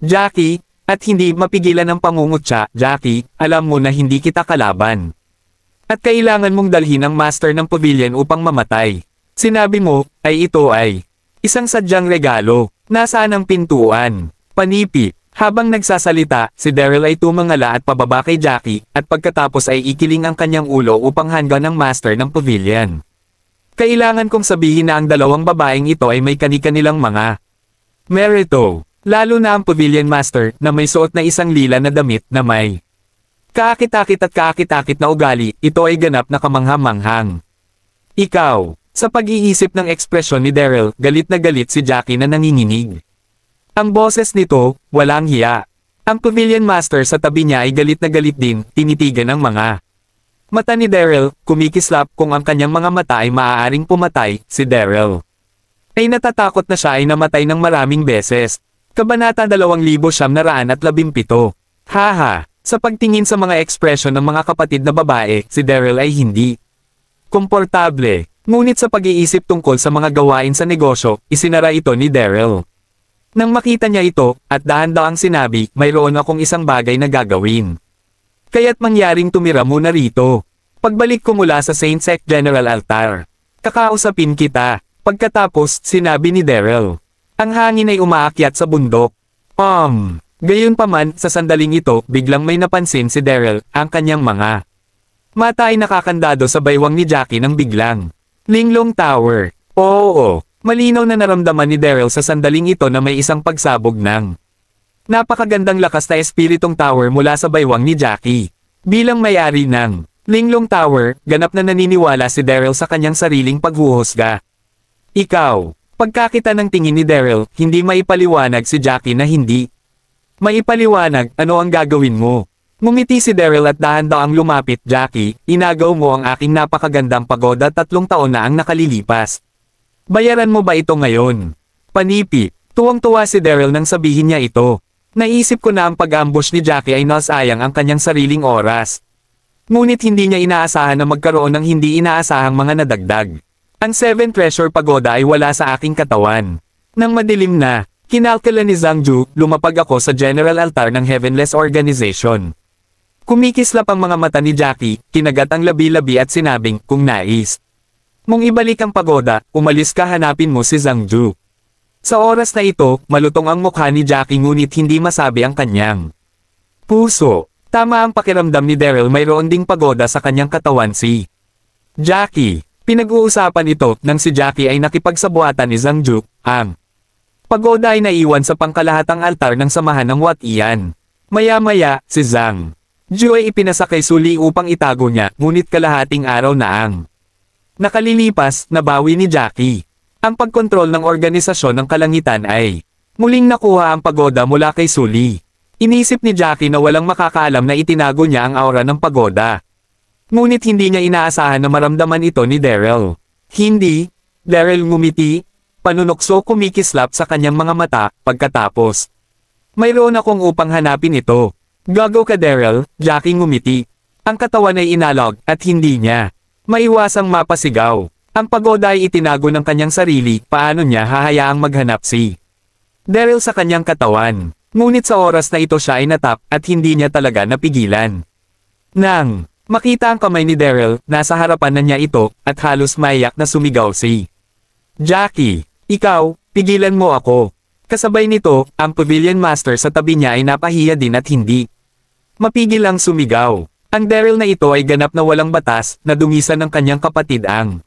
Jackie, at hindi mapigilan ang pangungutya. Jackie, alam mo na hindi kita kalaban. At kailangan mong dalhin ang Master ng Pavilion upang mamatay. Sinabi mo, ay ito ay isang sadyang regalo. Nasaan ang pintuan? Panipi. Habang nagsasalita, si Daryl ay tumangala at pababa kay Jackie, at pagkatapos ay ikiling ang kanyang ulo upang hanggan ng Master ng Pavilion. Kailangan kong sabihin na ang 2 babaeng ito ay may kani-kanilang mga merito, lalo na ang Pavilion Master na may suot na isang lila na damit na may kaakit-akit at kaakit-akit na ugali. Ito ay ganap na kamangha-manghang. Ikaw, Sa pag-iisip ng ekspresyon ni Daryl, galit na galit si Jackie na nanginginig. Ang boses nito, walang hiya. Ang Pavilion Master sa tabi niya ay galit na galit din, tinitigan ang mga mata ni Daryl, kumikislap kung ang kanyang mga mata ay maaaring pumatay, si Daryl ay natatakot na siya ay namatay ng maraming beses. Kabanata 2917. Haha, sa pagtingin sa mga ekspresyon ng mga kapatid na babae, si Daryl ay hindi komportable. Ngunit sa pag-iisip tungkol sa mga gawain sa negosyo, isinara ito ni Daryl. Nang makita niya ito, at dahan-dahang sinabi, mayroon akong isang bagay na gagawin. Kaya't mangyaring tumira muna rito. Pagbalik ko mula sa Saint Sec General Altar, kakausapin kita. Pagkatapos, sinabi ni Daryl. Ang hangin ay umaakyat sa bundok. Gayunpaman, sa sandaling ito, biglang may napansin si Daryl, ang kanyang mga mata ay nakakandado sa baywang ni Jackie ng biglang Linglong Tower. Oo, malinaw na naramdaman ni Daryl sa sandaling ito na may isang pagsabog ng napakagandang lakas na espiritong tower mula sa baywang ni Jackie. Bilang may-ari ng Linglong Tower, ganap na naniniwala si Daryl sa kanyang sariling paghuhusga. Ikaw. Pagkakita ng tingin ni Daryl, hindi maipaliwanag si Jackie na hindi maipaliwanag, ano ang gagawin mo? Ngumiti si Daryl at dahan-dahang lumapit. Jackie, inagaw mo ang aking napakagandang pagoda 3 taon na ang nakalilipas. Bayaran mo ba ito ngayon? Panipi. Tuwang-tuwa si Daryl nang sabihin niya ito. Naisip ko na ang pag-ambush ni Jackie ay nasayang ang kanyang sariling oras. Ngunit hindi niya inaasahan na magkaroon ng hindi inaasahang mga nadagdag. Ang 7 Treasure Pagoda ay wala sa aking katawan. Nang madilim na, kinalkala ni Zhang Ju, lumapag ako sa General Altar ng Heavenless Organization. Kumikislap ang mga mata ni Jackie, kinagat ang labi-labi at sinabing, kung nais mong ibalik ang pagoda, umalis ka, hanapin mo si Zhang Ju. Sa oras na ito, malutong ang mukha ni Jackie ngunit hindi masabi ang kanyang puso. Tama ang pakiramdam ni Daryl, mayroon ding pagoda sa kanyang katawan si Jackie. Pinag-uusapan ito nang si Jackie ay nakipagsabuatan ni Zhang Ju. Ang pagoda ay naiwan sa pangkalahatang altar ng samahan ng Wat Ian. Maya-maya, si Zhang Ju ay ipinasa kay Suli upang itago niya, ngunit kalahating araw na ang nakalilipas, nabawi ni Jackie. Ang pagkontrol ng organisasyon ng kalangitan ay muling nakuha ang pagoda mula kay Suli. Inisip ni Jackie na walang makakaalam na itinago niya ang aura ng pagoda. Ngunit hindi niya inaasahan na maramdaman ito ni Daryl. Hindi. Daryl ngumiti, panunokso kumikislap sa kanyang mga mata, pagkatapos. Mayroon akong upang hanapin ito. Gago ka Daryl, Jackie ngumiti. Ang katawan ay inalog, at hindi niya maiwasang mapasigaw. Ang pagoda ay itinago ng kanyang sarili, paano niya hahayaang maghanap si Daryl sa kanyang katawan. Ngunit sa oras na ito siya ay natap, at hindi niya talaga napigilan. Nang makita ang kamay ni Daryl, nasa harapan na niya ito, at halos maiyak na sumigaw si Jackie, ikaw, pigilan mo ako. Kasabay nito, ang Pavilion Master sa tabi niya ay napahiya din at hindi mapigil ang sumigaw. Ang Daryl na ito ay ganap na walang batas, na dungisan ng kanyang kapatid ang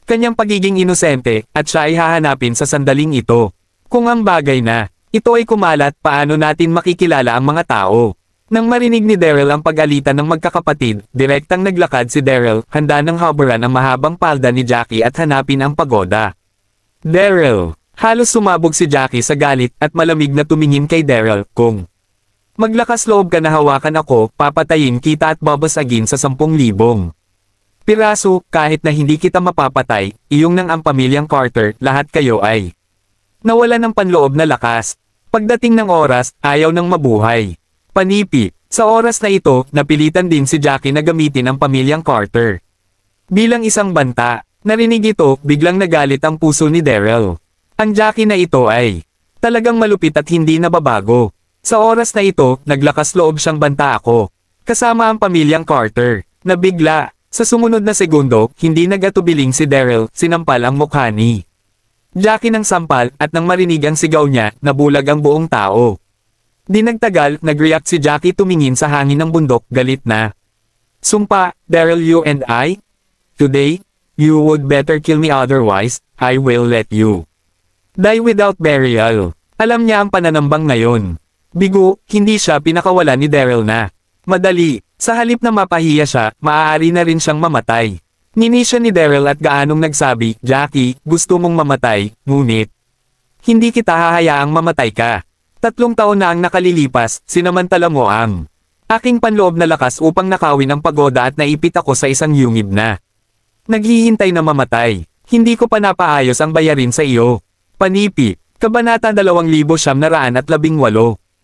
kanyang pagiging inosente, at siya ay hahanapin sa sandaling ito. Kung ang bagay na ito ay kumalat, paano natin makikilala ang mga tao? Nang marinig ni Daryl ang pag-alitan ng magkakapatid, direktang naglakad si Daryl, handa nang haburan ang mahabang palda ni Jackie at hanapin ang pagoda. Daryl! Halos sumabog si Jackie sa galit at malamig na tumingin kay Daryl, kung maglakas loob ka na hawakan ako, papatayin kita at babasagin sa 10,000 piraso, kahit na hindi kita mapapatay, iyong nang ang pamilyang Carter, lahat kayo ay nawala ng panloob na lakas. Pagdating ng oras, ayaw nang mabuhay. Panipi, sa oras na ito, napilitan din si Jackie na gamitin ang pamilyang Carter. Bilang isang banta, narinig ito, biglang nagalit ang puso ni Daryl. Ang Jackie na ito ay talagang malupit at hindi nababago. Sa oras na ito, naglakas loob siyang banta ako. Kasama ang pamilyang Carter, na bigla. Sa sumunod na segundo, hindi nagatubiling si Daryl, sinampal ang mukha ni Jackie ng sampal, at nang marinig ang sigaw niya, nabulag ang buong tao. Di nagtagal, nag-react si Jackie tumingin sa hangin ng bundok, galit na. Sumpa, Daryl, you and I? Today, you would better kill me, otherwise, I will let you die without burial. Alam niya ang pananambang ngayon. Bigo, hindi siya pinakawala ni Daryl na madali. Sa halip na mapahiya siya, maaari na rin siyang mamatay. Ninisya ni Daryl at gaanong nagsabi, Jackie, gusto mong mamatay, ngunit hindi kita hahayaang mamatay ka. 3 taon na ang nakalilipas, sinamantala mo ang aking panloob na lakas upang nakawin ang pagoda at naipit ako sa isang yungib na naghihintay na mamatay. Hindi ko pa napaayos ang bayarin sa iyo. Panipi, Kabanata 2918.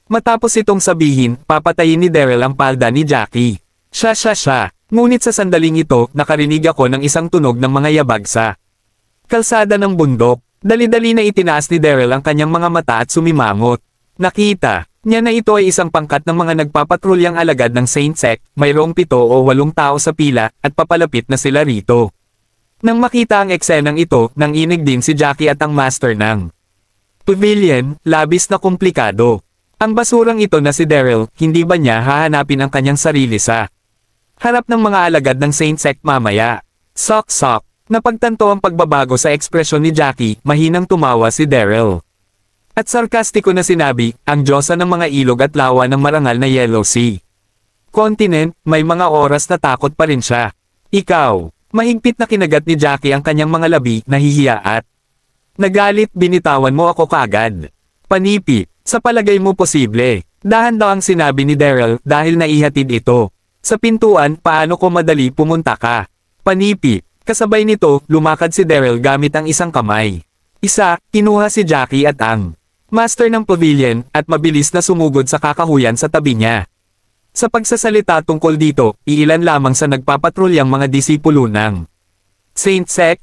Matapos itong sabihin, papatayin ni Daryl ang palda ni Jackie. Siya. Ngunit sa sandaling ito, nakarinig ako ng isang tunog ng mga yabag sa kalsada ng bundok. Dali-dali na itinaas ni Daryl ang kanyang mga mata at sumimangot. Nakita niya na ito ay isang pangkat ng mga nagpapatrulyang alagad ng Saint Sect, mayroong 7 o 8 tao sa pila, at papalapit na sila rito. Nang makita ang eksenang ito, nanginig din si Jackie at ang master ng pavilion, labis na komplikado. Ang basurang ito na si Daryl, hindi ba niya hahanapin ang kanyang sarili sa harap ng mga alagad ng Saint Sect mamaya? Sok. Napagtanto ang pagbabago sa ekspresyon ni Jackie, mahinang tumawa si Daryl. At sarkastiko na sinabi, ang diyosa ng mga ilog at lawa ng marangal na Yellow Sea Continent, may mga oras na takot pa rin siya. Ikaw, mahigpit na kinagat ni Jackie ang kanyang mga labi, nahihiya at nagalit, binitawan mo ako kaagad. Panipi, sa palagay mo posible. Dahan-dahang sinabi ni Daryl dahil naihatid ito. Sa pintuan, paano ko madali pumunta ka? Panipi. Kasabay nito, lumakad si Daryl gamit ang isang kamay. Kinuha si Jackie at ang master ng pavilion, at mabilis na sumugod sa kakahuyan sa tabi niya. Sa pagsasalita tungkol dito, iilan lamang sa nagpapatrulyang mga disipulo ng Saint Sect.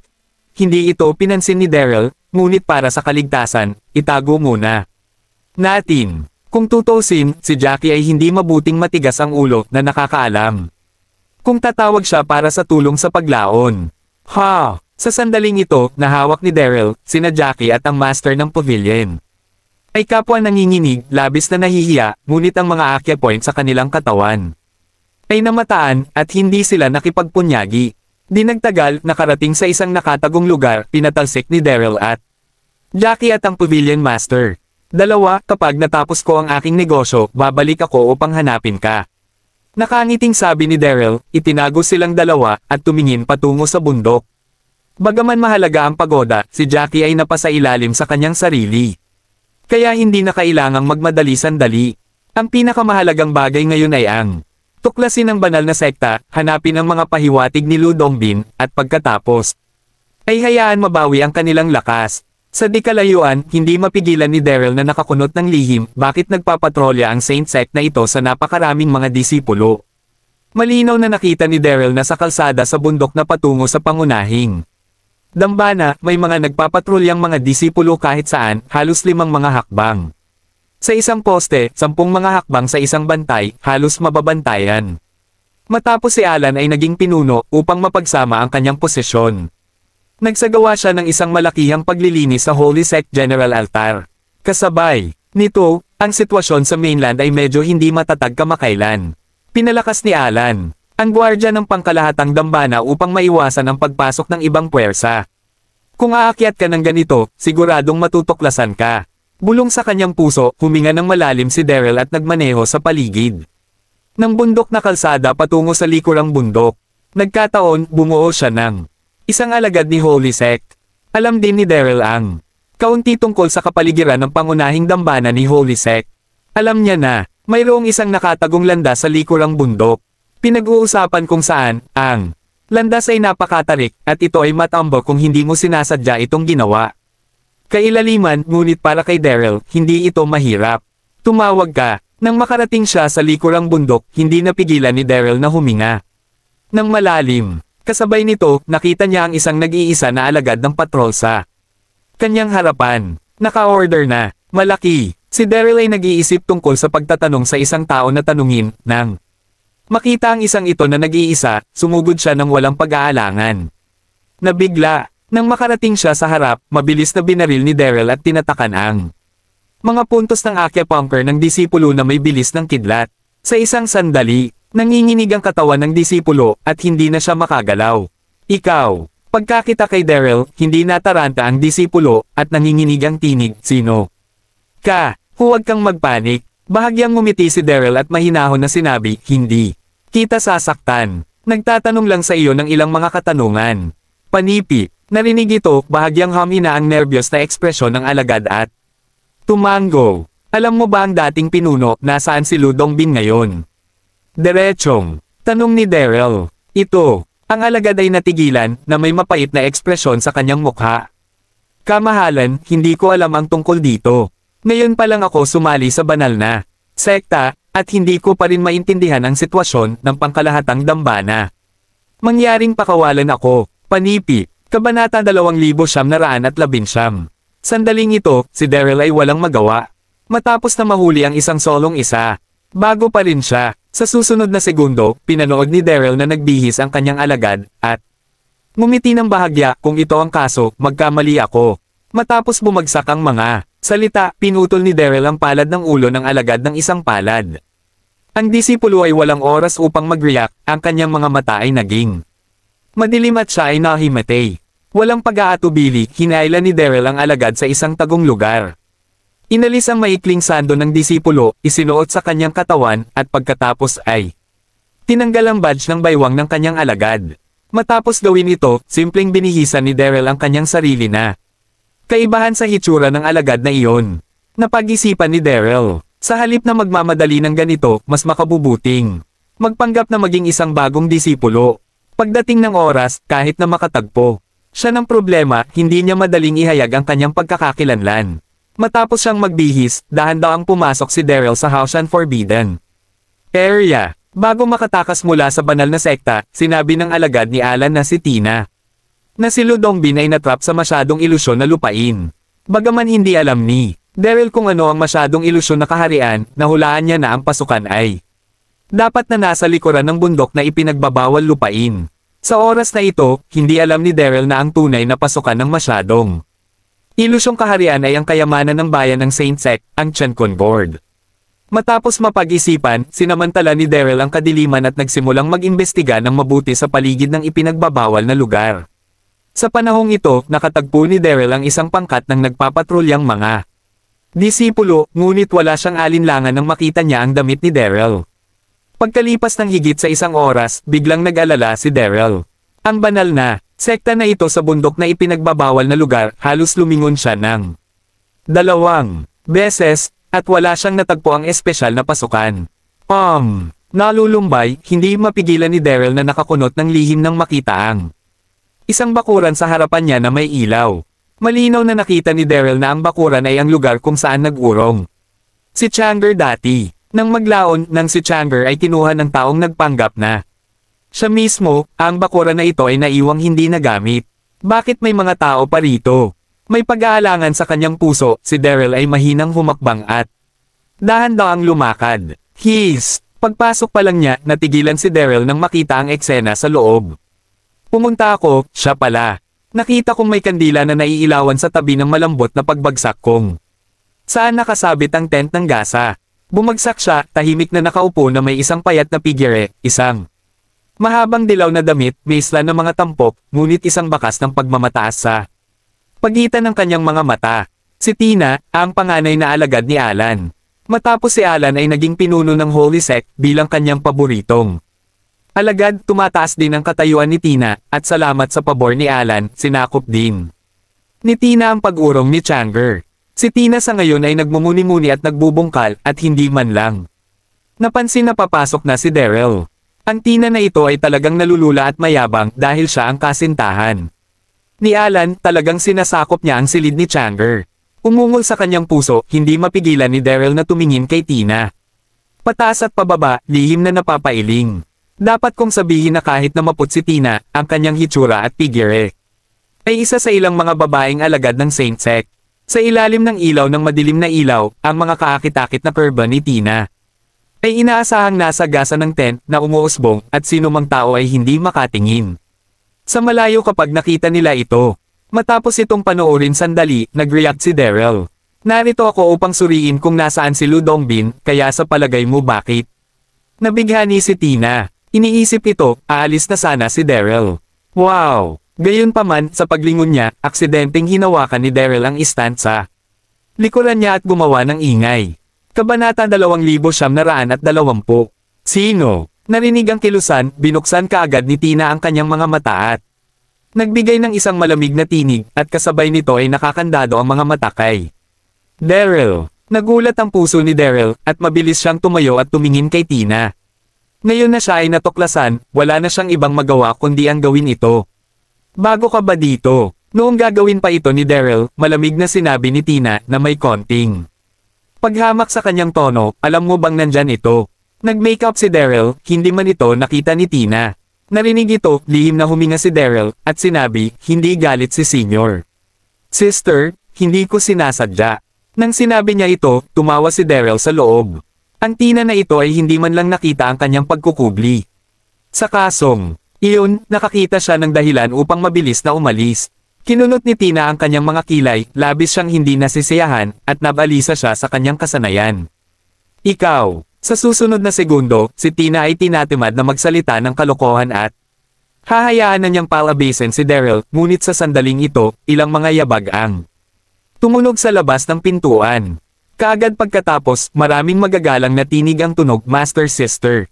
Hindi ito pinansin ni Daryl, ngunit para sa kaligtasan, itago muna natin. Kung tutusin, si Jackie ay hindi mabuting matigas ang ulo na nakakaalam kung tatawag siya para sa tulong sa paglaon. Sa sandaling ito, nahawak ni Daryl, sina Jackie at ang master ng pavilion ay kapwa nanginginig, labis na nahihiya, ngunit ang mga acupoint sa kanilang katawan ay namataan, at hindi sila nakipagpunyagi. Di nagtagal, nakarating sa isang nakatagong lugar, pinatalsik ni Daryl at Jackie at ang pavilion master. Kapag natapos ko ang aking negosyo, babalik ako upang hanapin ka. Nakangiting sabi ni Daryl, itinago silang dalawa, at tumingin patungo sa bundok. Bagaman mahalaga ang pagoda, si Jackie ay napasailalim sa kanyang sarili. Kaya hindi na kailangang magmadali sandali. Ang pinakamahalagang bagay ngayon ay ang tuklasin ang banal na sekta, hanapin ang mga pahiwatig ni Lu Dongbin, at pagkatapos ay hayaan mabawi ang kanilang lakas. Sa di kalayuan, hindi mapigilan ni Daryl na nakakunot ng lihim, bakit nagpapatrolya ang Saint Sect na ito sa napakaraming mga disipulo. Malinaw na nakita ni Daryl na sa kalsada sa bundok na patungo sa pangunahing dambana, may mga nagpapatrulyang mga disipulo kahit saan, halos 5 mga hakbang. Sa isang poste, 10 mga hakbang sa isang bantay, halos mababantayan. Matapos si Alan ay naging pinuno upang mapagsama ang kanyang posisyon. Nagsagawa siya ng isang malakihang paglilinis sa Holy Sect General Altar. Kasabay nito, ang sitwasyon sa mainland ay medyo hindi matatag kamakailan. Pinalakas ni Alan ang gwardya ng pangkalahatang dambana upang maiwasan ang pagpasok ng ibang puwersa. Kung aakyat ka ng ganito, siguradong matutuklasan ka. Bulong sa kanyang puso, huminga ng malalim si Daryl at nagmaneho sa paligid ng bundok na kalsada patungo sa likurang bundok. Nagkataon, bumuo siya ng isang alagad ni Holy Sect. Alam din ni Daryl ang kaunti tungkol sa kapaligiran ng pangunahing dambana ni Holy Sect. Alam niya na, mayroong isang nakatagong landas sa likurang bundok. Pinag-uusapan kung saan, ang landas ay napakatarik, at ito ay matambok kung hindi mo sinasadya itong ginawa. Kailaliman, ngunit para kay Daryl, hindi ito mahirap. Tumawag ka. Nang makarating siya sa likurang bundok, hindi napigilan ni Daryl na huminga nang malalim. Kasabay nito, nakita niya ang isang nag-iisa na alagad ng patrol sa kanyang harapan. Naka-order na. Malaki. Si Daryl ay nag-iisip tungkol sa pagtatanong sa isang tao na tanungin, nang makita ang isang ito na nag-iisa, sumugod siya ng walang pag-aalangan. Nabigla. Nang makarating siya sa harap, mabilis na binaril ni Daryl at tinatakan ang mga puntos ng acupuncture ng disipulo na may bilis ng kidlat. Sa isang sandali, nanginginig ang katawan ng disipulo at hindi na siya makagalaw. Ikaw. Pagkakita kay Daryl, hindi nataranta ang disipulo at nanginginig ang tinig. Sino ka? Huwag kang magpanik. Bahagyang ngumiti si Daryl at mahinahon na sinabi, hindi kita sasaktan. Nagtatanong lang sa iyo ng ilang mga katanungan. Panipi, narinig ito, bahagyang humina ang nervyos na ekspresyon ng alagad at tumango. Alam mo ba ang dating pinuno, nasaan si Lu Dongbin ngayon? Diretsong tanong ni Daryl. Ito, ang alagad ay natigilan na may mapait na ekspresyon sa kanyang mukha. Kamahalan, hindi ko alam ang tungkol dito. Ngayon pa lang ako sumali sa banal na sekta, at hindi ko pa rin maintindihan ang sitwasyon ng pangkalahatang dambana. Mangyaring pakawalan ako, Panipi, Kabanata 2919. Sandaling ito, si Daryl ay walang magawa. Matapos na mahuli ang isang solong isa, bago pa rin siya, sa susunod na segundo, pinanood ni Daryl na nagbihis ang kanyang alagad, at ngumiti ng bahagya. Kung ito ang kaso, magkamali ako. Matapos bumagsak ang mga salita, pinutol ni Daryl ang palad ng ulo ng alagad ng isang palad. Ang disipulo ay walang oras upang mag-react, ang kanyang mga mata ay naging madilim at siya ay nahimatay. Walang pag-aatubili, hinailan ni Daryl ang alagad sa isang tagong lugar. Inalis ang maikling sando ng disipulo, isinuot sa kanyang katawan, at pagkatapos ay tinanggal ang badge ng baywang ng kanyang alagad. Matapos gawin ito, simpleng binihisan ni Daryl ang kanyang sarili na kaibahan sa hitsura ng alagad na iyon. Napag-isipan ni Daryl, sa halip na magmamadali ng ganito, mas makabubuting magpanggap na maging isang bagong disipulo. Pagdating ng oras, kahit na makatagpo siya ng problema, hindi niya madaling ihayag ang kanyang pagkakakilanlan. Matapos siyang magbihis, dahan-dahang pumasok si Daryl sa House Forbidden Area. Bago makatakas mula sa banal na sekta, sinabi ng alagad ni Alan na si Tina na si Lu Dongbin ay natrap sa masyadong ilusyon na lupain. Bagaman hindi alam ni Daryl kung ano ang masyadong ilusyon na kaharian, nahulaan niya na ang pasukan ay dapat na nasa likuran ng bundok na ipinagbabawal lupain. Sa oras na ito, hindi alam ni Daryl na ang tunay na pasukan ng masyadong ilusyong kaharian ay ang kayamanan ng bayan ng Saint Sek, ang Chencon Board. Matapos mapag-isipan, sinamantala ni Daryl ang kadiliman at nagsimulang mag-imbestiga ng mabuti sa paligid ng ipinagbabawal na lugar. Sa panahong ito, nakatagpo ni Daryl ang isang pangkat ng nagpapatrulyang mga disipulo, ngunit wala siyang alinlangan nang makita niya ang damit ni Daryl. Pagkalipas ng higit sa isang oras, biglang nag-alala si Daryl. Ang banal na sekta na ito sa bundok na ipinagbabawal na lugar, halos lumingon siya ng 2 beses, at wala siyang natagpo ang espesyal na pasukan. Nalulumbay, hindi mapigilan ni Daryl na nakakunot ng lihim nang makita ang isang bakuran sa harapan niya na may ilaw. Malinaw na nakita ni Daryl na ang bakuran ay ang lugar kung saan nag-urong si Changer dati. Nang maglaon ng si Changer ay kinuha ng taong nagpanggap na siya mismo, ang bakuran na ito ay naiwang hindi nagamit. Bakit may mga tao pa rito? May pag-aalangan sa kanyang puso, si Daryl ay mahinang humakbang at dahan-dahang lumakad. Pagpasok pa lang niya, natigilan si Daryl nang makita ang eksena sa loob. Pumunta ako, siya pala. Nakita kong may kandila na naiilawan sa tabi ng malambot na pagbagsak kong saan nakasabit ang tent ng gasa. Bumagsak siya, tahimik na nakaupo na may isang payat na figure, isang mahabang dilaw na damit, may isla ng mga tampok, ngunit isang bakas ng pagmamataas sa pagitan ng kanyang mga mata. Si Tina, ang panganay na alagad ni Alan. Matapos si Alan ay naging pinuno ng Holy Sect bilang kanyang paboritong alagad, tumataas din ang katayuan ni Tina, at salamat sa pabor ni Alan, sinakop din ni Tina ang pag-urong ni Changer. Si Tina sa ngayon ay nagmumuni-muni at nagbubungkal, at hindi man lang napansin na papasok na si Daryl. Ang Tina na ito ay talagang nalulula at mayabang dahil siya ang kasintahan ni Alan. Talagang sinasakop niya ang silid ni Changer. Umungol sa kanyang puso, hindi mapigilan ni Daryl na tumingin kay Tina. Pataas at pababa, lihim na napapailing. Dapat kong sabihin na kahit na maput si Tina, ang kanyang hitsura at figure ay isa sa ilang mga babaeng alagad ng Saint Sek. Sa ilalim ng ilaw ng madilim na ilaw, ang mga kaakit-akit na kurba ni Tina ay inaasahang nasa gasa ng tent na umuusbong, at sino mang tao ay hindi makatingin sa malayo kapag nakita nila ito. Matapos itong panoorin sandali, nag-react si Daryl. Narito ako upang suriin kung nasaan si Lu Dongbin, kaya sa palagay mo bakit nabighani si Tina? Iniisip ito, aalis na sana si Daryl. Wow! Gayunpaman, sa paglingon niya, aksidenteng hinawakan ni Daryl ang istant sa likuran niya at gumawa ng ingay. Kabanata 2920. Sino? Narinig ang kilusan, binuksan kaagad ni Tina ang kanyang mga mata at nagbigay ng isang malamig na tinig at kasabay nito ay nakakandado ang mga mata kay Daryl. Nagulat ang puso ni Daryl at mabilis siyang tumayo at tumingin kay Tina. Ngayon na siya ay natuklasan, wala na siyang ibang magawa kundi ang gawin ito. Bago ka ba dito? Noong gagawin pa ito ni Daryl, malamig na sinabi ni Tina na may konting paghamak sa kanyang tono, alam mo bang nandyan ito? Nag-makeup si Daryl, hindi man ito nakita ni Tina. Narinig ito, lihim na huminga si Daryl, at sinabi, hindi galit si Senior. Sister, hindi ko sinasadya. Nang sinabi niya ito, tumawa si Daryl sa loob. Ang Tina na ito ay hindi man lang nakita ang kanyang pagkukubli. Sa kasong iyon, nakakita siya ng dahilan upang mabilis na umalis. Kinunot ni Tina ang kanyang mga kilay, labis siyang hindi nasisiyahan, at nabalisa siya sa kanyang kasanayan. Ikaw. Sa susunod na segundo, si Tina ay tinatimad na magsalita ng kalokohan at hahayaan na niyang palabasin si Daryl, ngunit sa sandaling ito, ilang mga yabag ang tumunog sa labas ng pintuan. Kaagad pagkatapos, maraming magagalang na tinig ang tunog, Master Sister.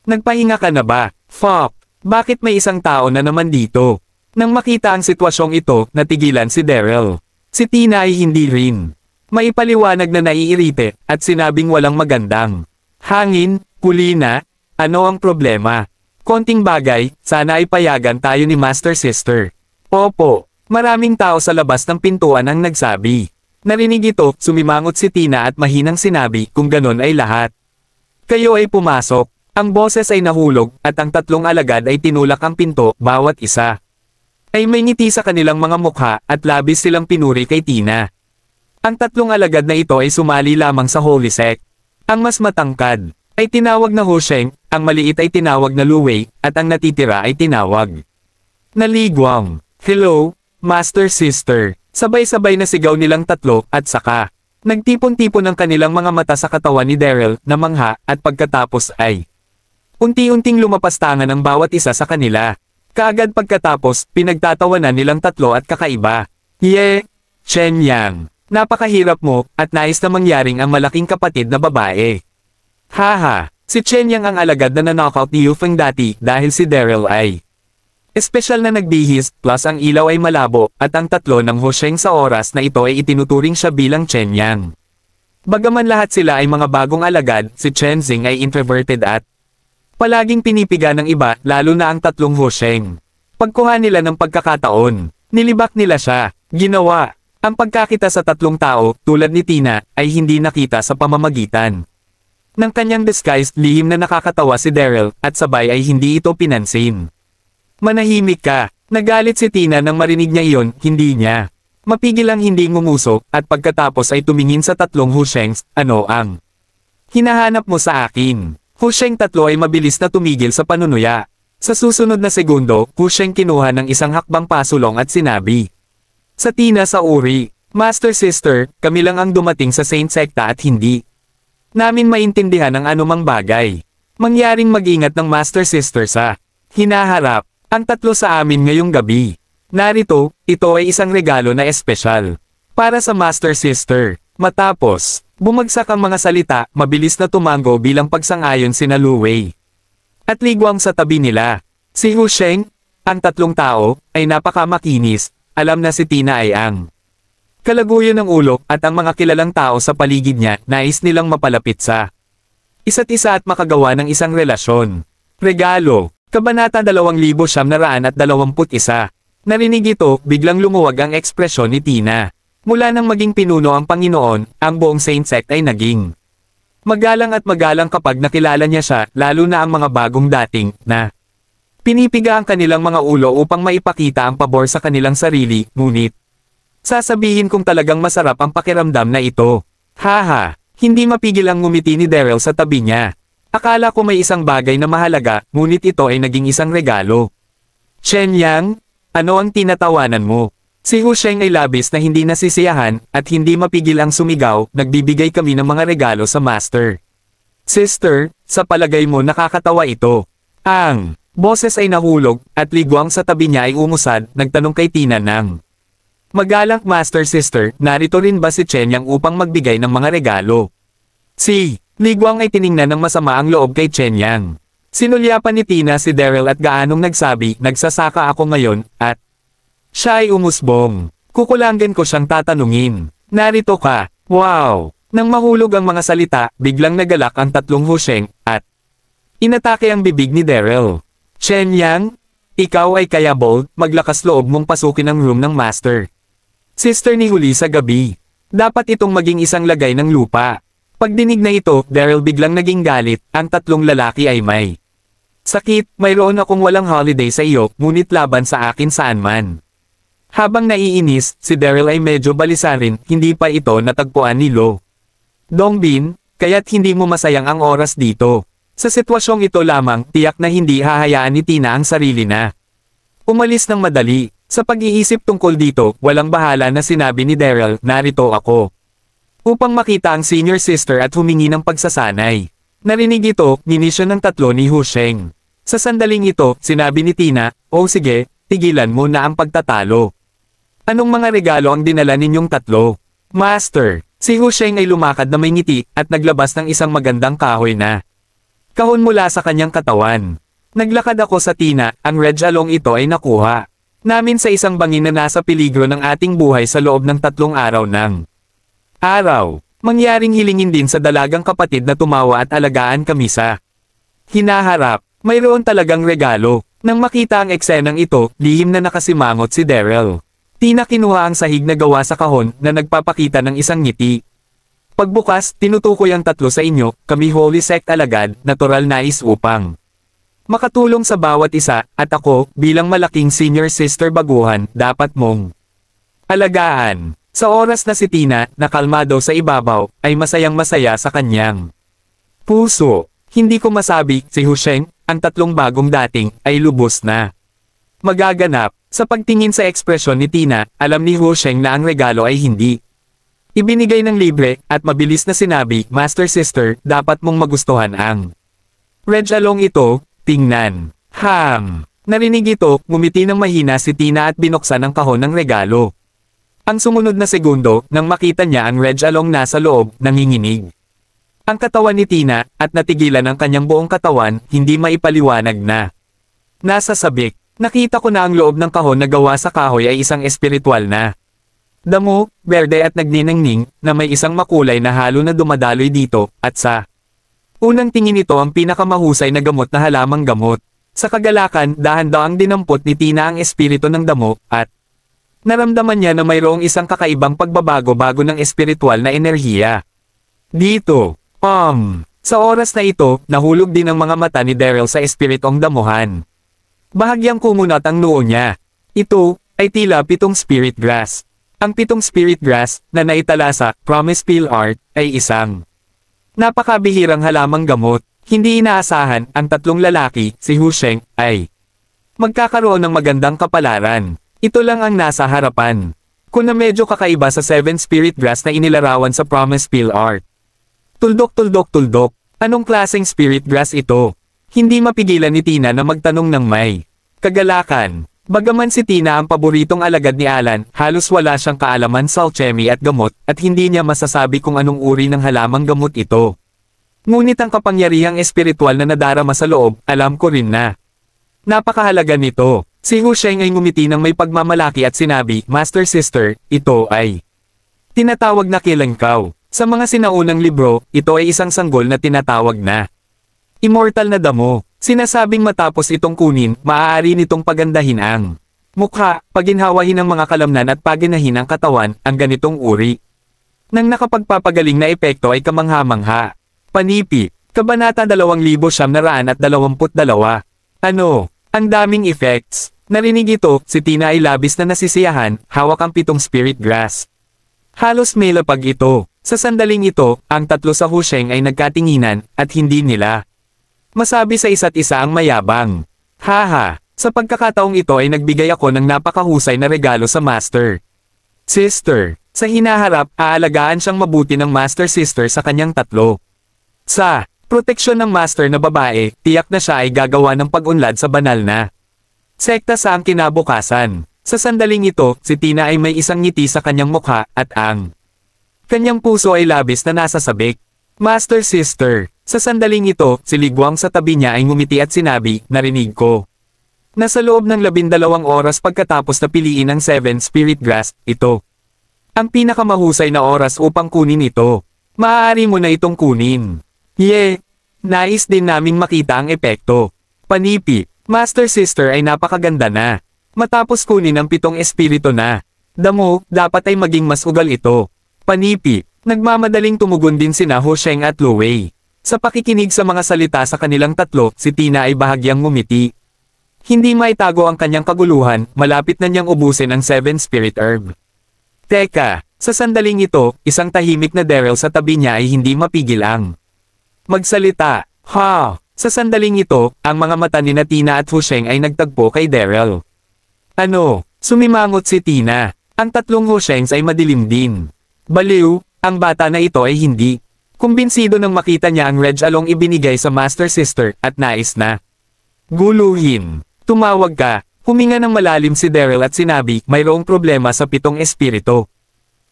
Nagpahinga ka na ba? Fuck! Bakit may isang tao na naman dito? Nang makita ang sitwasyong ito, natigilan si Daryl. Si Tina ay hindi rin maipaliwanag na naiirite, at sinabing walang magandang hangin, kulina, ano ang problema? Konting bagay, sana ay payagan tayo ni Master Sister. Opo, maraming tao sa labas ng pintuan ang nagsabi. Narinig ito, sumimangot si Tina at mahinang sinabi, kung ganon ay lahat kayo ay pumasok. Ang boses ay nahulog, at ang tatlong alagad ay tinulak ang pinto, bawat isa ay may ngiti sa kanilang mga mukha, at labis silang pinuri kay Tina. Ang tatlong alagad na ito ay sumali lamang sa Holy Sect. Ang mas matangkad ay tinawag na Husheng, ang maliit ay tinawag na Luwei, at ang natitira ay tinawag na Ligwang. Hello, Master Sister. Sabay-sabay na sigaw nilang tatlo, at saka nagtipon-tipon ang kanilang mga mata sa katawan ni Daryl na mangha, at pagkatapos ay unti-unting lumapastangan ang bawat isa sa kanila. Kaagad pagkatapos, pinagtatawanan nilang tatlo at kakaiba. Chen Yang. Napakahirap mo, at nais na mangyaring ang malaking kapatid na babae. Haha, si Chen Yang ang alagad na na-knockout ni Yufeng dati dahil si Daryl ay espesyal na nagbihis, plus ang ilaw ay malabo, at ang tatlo ng Husheng sa oras na ito ay itinuturing siya bilang Chen Yang. Bagaman lahat sila ay mga bagong alagad, si Chen Xing ay introverted at palaging pinipiga ng iba, lalo na ang tatlong Husheng. Pagkuha nila ng pagkakataon, nilibak nila siya, ginawa. Ang pagkakita sa tatlong tao, tulad ni Tina, ay hindi nakita sa pamamagitan ng kanyang disguised, lihim na nakakatawa si Daryl, at sabay ay hindi ito pinansin. Manahimik ka. Nagalit si Tina nang marinig niya iyon, hindi niya mapigil ang hindi ngumuso, at pagkatapos ay tumingin sa tatlong Hushengs, ano ang hinahanap mo sa akin? Husheng tatlo ay mabilis na tumigil sa panunuya. Sa susunod na segundo, Husheng kinuha ng isang hakbang pasulong at sinabi sa Tina sa uri, Master Sister, kami lang ang dumating sa Saint Secta at hindi namin maintindihan ang anumang bagay. Mangyaring mag-ingat ng Master Sister sa hinaharap. Ang tatlo sa amin ngayong gabi. Narito, ito ay isang regalo na espesyal para sa Master Sister. Matapos bumagsak ang mga salita, mabilis na tumango bilang pagsang-ayon sina Luwei at Ligwang sa tabi nila. Si Husheng, ang tatlong tao, ay napakamakinis. Alam na si Tina ay ang kalaguyo ng ulo, at ang mga kilalang tao sa paligid niya, nais nilang mapalapit sa isa't isa at makagawa ng isang relasyon. Regalo, Kabanata 2921. Narinig ito, biglang lumuwag ang ekspresyon ni Tina. Mula nang maging pinuno ang Panginoon, ang buong Saint Sect ay naging magalang at magalang kapag nakilala niya siya, lalo na ang mga bagong dating na pinipiga ang kanilang mga ulo upang maipakita ang pabor sa kanilang sarili, ngunit sasabihin kong talagang masarap ang pakiramdam na ito. Haha, hindi mapigil ang ngumiti ni Daryl sa tabi niya. Akala ko may isang bagay na mahalaga, ngunit ito ay naging isang regalo. Chen Yang, ano ang tinatawanan mo? Si Husheng ay labis na hindi nasisiyahan, at hindi mapigil ang sumigaw, nagbibigay kami ng mga regalo sa Master Sister, sa palagay mo nakakatawa ito. Ang boses ay nahulog, at Ligwang sa tabi niya ay umusad, nagtanong kay Tina ng magalang Master Sister, narito rin ba si Chen Yang upang magbigay ng mga regalo? Si Ligwang ay tiningnan ng masama ang loob kay Chen Yang. Sinulyapan ni Tina si Daryl at gaanong nagsabi, nagsasaka ako ngayon, at siya ay umusbong. Kukulangin ko siyang tatanungin. Narito ka, wow! Nang mahulog ang mga salita, biglang nagalak ang tatlong Husheng, at inatake ang bibig ni Daryl. Chen Yang, ikaw ay kaya bold, maglakas loob mong pasukin ang room ng master. Sister ni huli sa gabi. Dapat itong maging isang lagay ng lupa. Pagdinig na ito, Daryl biglang naging galit, ang tatlong lalaki ay may sakit, mayroon akong walang holiday sa iyo, ngunit laban sa akin saan man. Habang naiinis, si Daryl ay medyo balisa rin, hindi pa ito natagpuan ni Lo Dongbin, kaya't hindi mo masayang ang oras dito. Sa sitwasyong ito lamang, tiyak na hindi hahayaan ni Tina ang sarili na umalis ng madali. Sa pag-iisip tungkol dito, walang bahala na sinabi ni Daryl, narito ako upang makita ang senior sister at humingi ng pagsasanay. Narinig ito, ninisyon ng tatlo ni Husheng. Sa sandaling ito, sinabi ni Tina, oh sige, tigilan mo na ang pagtatalo. Anong mga regalo ang dinala ninyong tatlo? Master, si Husheng ay lumakad na may ngiti, at naglabas ng isang magandang kahoy na kahon mula sa kanyang katawan. Naglakad ako sa Tina, ang red jalong ito ay nakuha namin sa isang bangin na nasa peligro ng ating buhay sa loob ng 3 araw ng araw. Mangyaring hilingin din sa dalagang kapatid na tumawa at alagaan kami sa hinaharap. Mayroon talagang regalo. Nang makita ang eksenang ito, lihim na nakasimangot si Daryl. Tina kinuha ang sahig na gawa sa kahon na nagpapakita ng isang ngiti. Pagbukas, tinutukoy ang tatlo sa inyo, kami Holy Sect alagad, natural nais upang makatulong sa bawat isa, at ako, bilang malaking senior sister baguhan, dapat mong alagaan. Sa oras na si Tina, nakalmado sa ibabaw, ay masayang masaya sa kanyang puso. Hindi ko masabi, si Husheng, ang tatlong bagong dating, ay lubos na magaganap. Sa pagtingin sa ekspresyon ni Tina, alam ni Husheng na ang regalo ay hindi ibinigay ng libre, at mabilis na sinabi, Master Sister, dapat mong magustuhan ang red jalong ito, tingnan. Narinig ito, ngumiti ng mahina si Tina at binuksan ang kahon ng regalo. Ang sumunod na segundo, nang makita niya ang red jalong nasa loob, nanginginig ang katawan ni Tina, at natigilan ang kanyang buong katawan, hindi maipaliwanag na nasa sabik. Nakita ko na ang loob ng kahon na gawa sa kahoy ay isang espiritual na damo, berde at nagniningning, na may isang makulay na halo na dumadaloy dito, at sa unang tingin ito ang pinakamahusay na gamot na halamang gamot. Sa kagalakan, dahan-daang dinampot ni Tina ang espiritu ng damo, at naramdaman niya na mayroong isang kakaibang pagbabago-bago ng espiritual na enerhiya. Dito, sa oras na ito, nahulog din ang mga mata ni Daryl sa espiritong damuhan. Bahagyang kumunat ang noo niya. Ito, ay tila 7 spirit grass. Ang 7 spirit grass, na naitala sa Promise Peel Art, ay isang napakabihirang halamang gamot. Hindi inaasahan, ang tatlong lalaki, si Husheng, ay magkakaroon ng magandang kapalaran. Ito lang ang nasa harapan. Kung na medyo kakaiba sa 7 spirit grass na inilarawan sa Promise Peel Art. Tuldok. Anong klaseng spirit grass ito? Hindi mapigilan ni Tina na magtanong ng may kagalakan. Bagaman si Tina ang paboritong alagad ni Alan, halos wala siyang kaalaman sa alchemy at gamot, at hindi niya masasabi kung anong uri ng halamang gamot ito. Ngunit ang kapangyarihang espiritual na nadarama sa loob, alam ko rin na napakahalaga nito. Si Husheng ay ngumiti ng may pagmamalaki at sinabi, Master Sister, ito ay tinatawag na kilangkaw. Sa mga sinaunang libro, ito ay isang sanggol na tinatawag na immortal na damo. Sinasabing matapos itong kunin, maaari nitong pagandahin ang mukha, paginhawahin ang mga kalamnan at paginahin ang katawan, ang ganitong uri. Nang nakapagpapagaling na epekto ay kamangha-mangha. Panipit, Kabanata 2922. Ano? Ang daming effects. Narinig ito, si Tina ay labis na nasisiyahan, hawak ang 7 spirit grass. Halos may lapag ito. Sa sandaling ito, ang tatlo sa Husheng ay nagkatinginan, at hindi nila masabi sa isa't isa ang mayabang. Haha, sa pagkakataong ito ay nagbigay ako ng napakahusay na regalo sa Master Sister. Sa hinaharap, aalagaan siyang mabuti ng Master Sister sa kanyang tatlo. Sa proteksyon ng Master na babae, tiyak na siya ay gagawa ng pag-unlad sa banal na sekta sa ang kinabukasan. Sa sandaling ito, si Tina ay may isang ngiti sa kanyang mukha, at ang kanyang puso ay labis na nasasabik. Master Sister, Sa sandaling ito, si Li Guang sa tabi niya ay ngumiti at sinabi, narinig ko. Nasa loob ng 12 oras pagkatapos na piliin ang 7 Spirit Grass, ito. Ang pinakamahusay na oras upang kunin ito. Maaari mo na itong kunin. Nais din naming makita ang epekto. Panipi, Master Sister ay napakaganda na. Matapos kunin ang 7 espiritu na. Damo, dapat ay maging mas ugal ito. Panipi, nagmamadaling tumugon din sina Hu Sheng at Lu Wei. Sa pakikinig sa mga salita sa kanilang tatlo, si Tina ay bahagyang ngumiti. Hindi maitago ang kanyang kaguluhan, malapit na niyang ubusin ang 7 Spirit Herb. Teka, sa sandaling ito, isang tahimik na Daryl sa tabi niya ay hindi mapigil ang magsalita. Sa sandaling ito, ang mga mata ni Tina at Hu Sheng ay nagtagpo kay Daryl. Ano? Sumimangot si Tina. Ang tatlong Hu Shengs ay madilim din. Baliw, ang bata na ito ay hindi. Kumbinsido nang makita niya ang Red Along ibinigay sa Master Sister at nais na guluhin. Tumawag ka. Huminga ng malalim si Daryl at sinabi, mayroong problema sa 7 espiritu.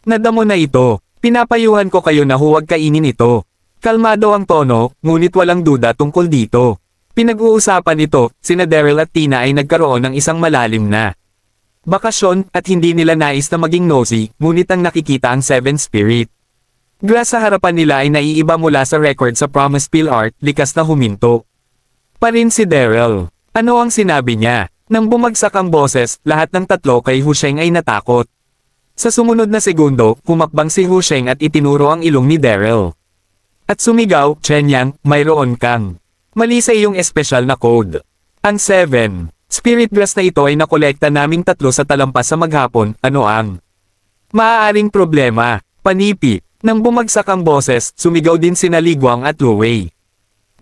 Nadamo na ito. Pinapayuhan ko kayo na huwag kainin ito. Kalmado ang tono, ngunit walang duda tungkol dito. Pinag-uusapan ito, sina Daryl at Tina ay nagkaroon ng isang malalim na bakasyon at hindi nila nais na maging nosy, ngunit ang nakikita ang 7 Spirit Grass sa harapan nila ay naiiba mula sa record sa Promise Pill Art, likas na huminto. Pa rin si Daryl. Ano ang sinabi niya? Nang bumagsak ang boses, lahat ng tatlo kay Hu Sheng ay natakot. Sa sumunod na segundo, humakbang si Hu Sheng at itinuro ang ilong ni Daryl. At sumigaw, Chen Yang, mayroon kang mali sa iyong espesyal na code. Ang 7 Spirit Grass na ito ay nakolekta naming tatlo sa talampas sa maghapon, ano ang maaaring problema? Panipi. Nang bumagsak ang boses, sumigaw din sina Li Guang at Lu Wei.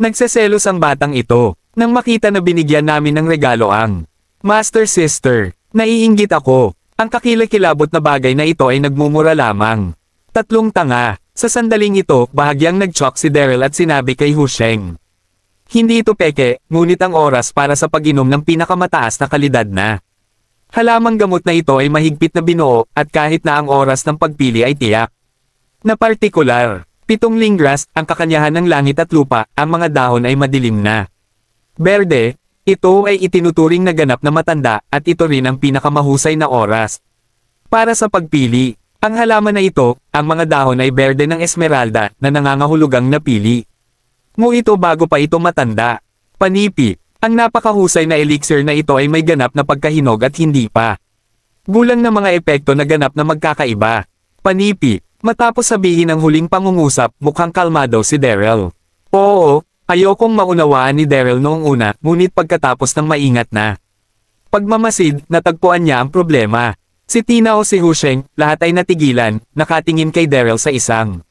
Nagseselos ang batang ito, nang makita na binigyan namin ng regalo ang Master Sister. Naiinggit ako. Ang kakilakilabot na bagay na ito ay nagmumura lamang. Tatlong tanga. Sa sandaling ito, bahagyang nag-choke si Daryl at sinabi kay Hu Sheng. Hindi ito peke, ngunit ang oras para sa pag-inom ng pinakamataas na kalidad na halamang gamot na ito ay mahigpit na binuo, at kahit na ang oras ng pagpili ay tiyak na partikular. 7 lingras, ang kakanyahan ng langit at lupa, ang mga dahon ay madilim na berde. Ito ay itinuturing na ganap na matanda, at ito rin ang pinakamahusay na oras para sa pagpili. Ang halaman na ito, ang mga dahon ay berde ng esmeralda, na nangangahulugang napili mo ito bago pa ito matanda. Panipi, ang napakahusay na elixir na ito ay may ganap na pagkahinog at hindi pa gulang na mga epekto na ganap na magkakaiba. Panipi, matapos sabihin ang huling pangungusap, mukhang kalmado si Daryl. Oo, ayokong maunawaan ni Daryl noong una, ngunit pagkatapos ng maingat na pagmamasid, natagpuan niya ang problema. Si Tina o si Hu Sheng, lahat ay natigilan, nakatingin kay Daryl sa isang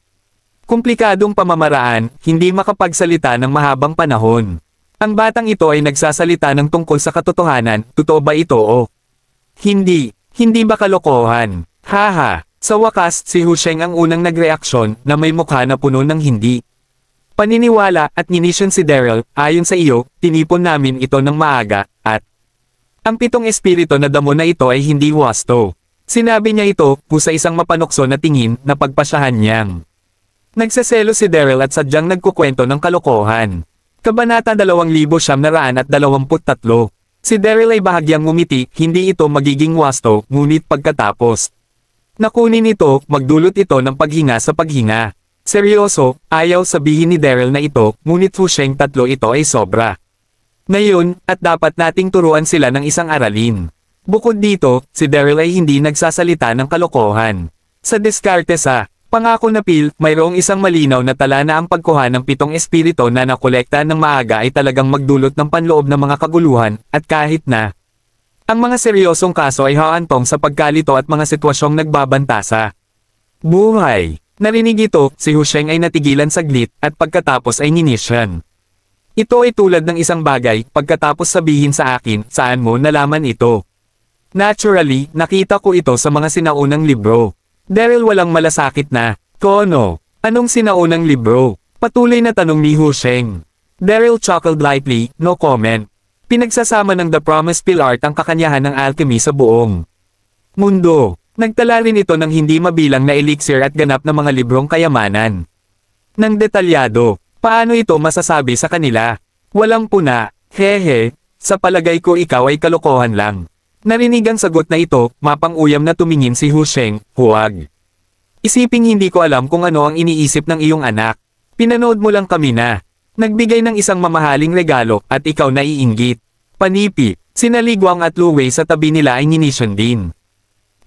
komplikadong pamamaraan, hindi makapagsalita ng mahabang panahon. Ang batang ito ay nagsasalita ng tungkol sa katotohanan, totoo ba ito o hindi ba kalokohan? Haha, sa wakas, si Hu Sheng ang unang nagreaksyon, na may mukha na puno ng hindi paniniwala, at ninisyon si Daryl, ayon sa iyo, tinipon namin ito ng maaga, at ang 7 espiritu na damo na ito ay hindi wasto. Sinabi niya ito, sa isang mapanukso na tingin, na pagpasyahan niyang nagseselo si Daryl at sadyang nagkukwento ng kalokohan. Kabanata 2923. Si Daryl ay bahagyang ngumiti, hindi ito magiging wasto, ngunit pagkatapos nakunin ito, magdulot ito ng paghinga sa paghinga. Seryoso, ayaw sabihin ni Daryl na ito, ngunit Hu Sheng tatlo ito ay sobra. Ngayon, at dapat nating turuan sila ng isang aralin. Bukod dito, si Daryl ay hindi nagsasalita ng kalokohan. Sa diskarte sa pangako na pill, mayroong isang malinaw na tala na ang pagkuha ng 7 espiritu na nakolekta ng maaga ay talagang magdulot ng panloob ng mga kaguluhan, at kahit na ang mga seryosong kaso ay haantong sa pagkalito at mga sitwasyong nagbabanta sa buhay. Narinig ito, si Hu Sheng ay natigilan saglit, at pagkatapos ay ninisyan. Ito ay tulad ng isang bagay, pagkatapos sabihin sa akin, saan mo nalaman ito? Naturally, nakita ko ito sa mga sinaunang libro. Daryl walang malasakit na, Kono, anong sinaunang libro? Patuloy na tanong ni Hu Sheng. Daryl chuckled lightly, no comment. Pinagsasama ng The Promise Pill Art ang kakanyahan ng alchemy sa buong mundo. Nagtala rin ito ng hindi mabilang na elixir at ganap na mga librong kayamanan. Nang detalyado, Paano ito masasabi sa kanila? Walang puna, hehe, sa palagay ko ikaw ay kalokohan lang. Narinig ang sagot na ito, mapang-uyam na tumingin si Hu Sheng, huwag. Isiping hindi ko alam kung ano ang iniisip ng iyong anak. Pinanood mo lang kami na. Nagbigay ng isang mamahaling regalo at ikaw naiinggit. Panipi, sina Li Guang at Lu Wei sa tabi nila ay nginisyon din.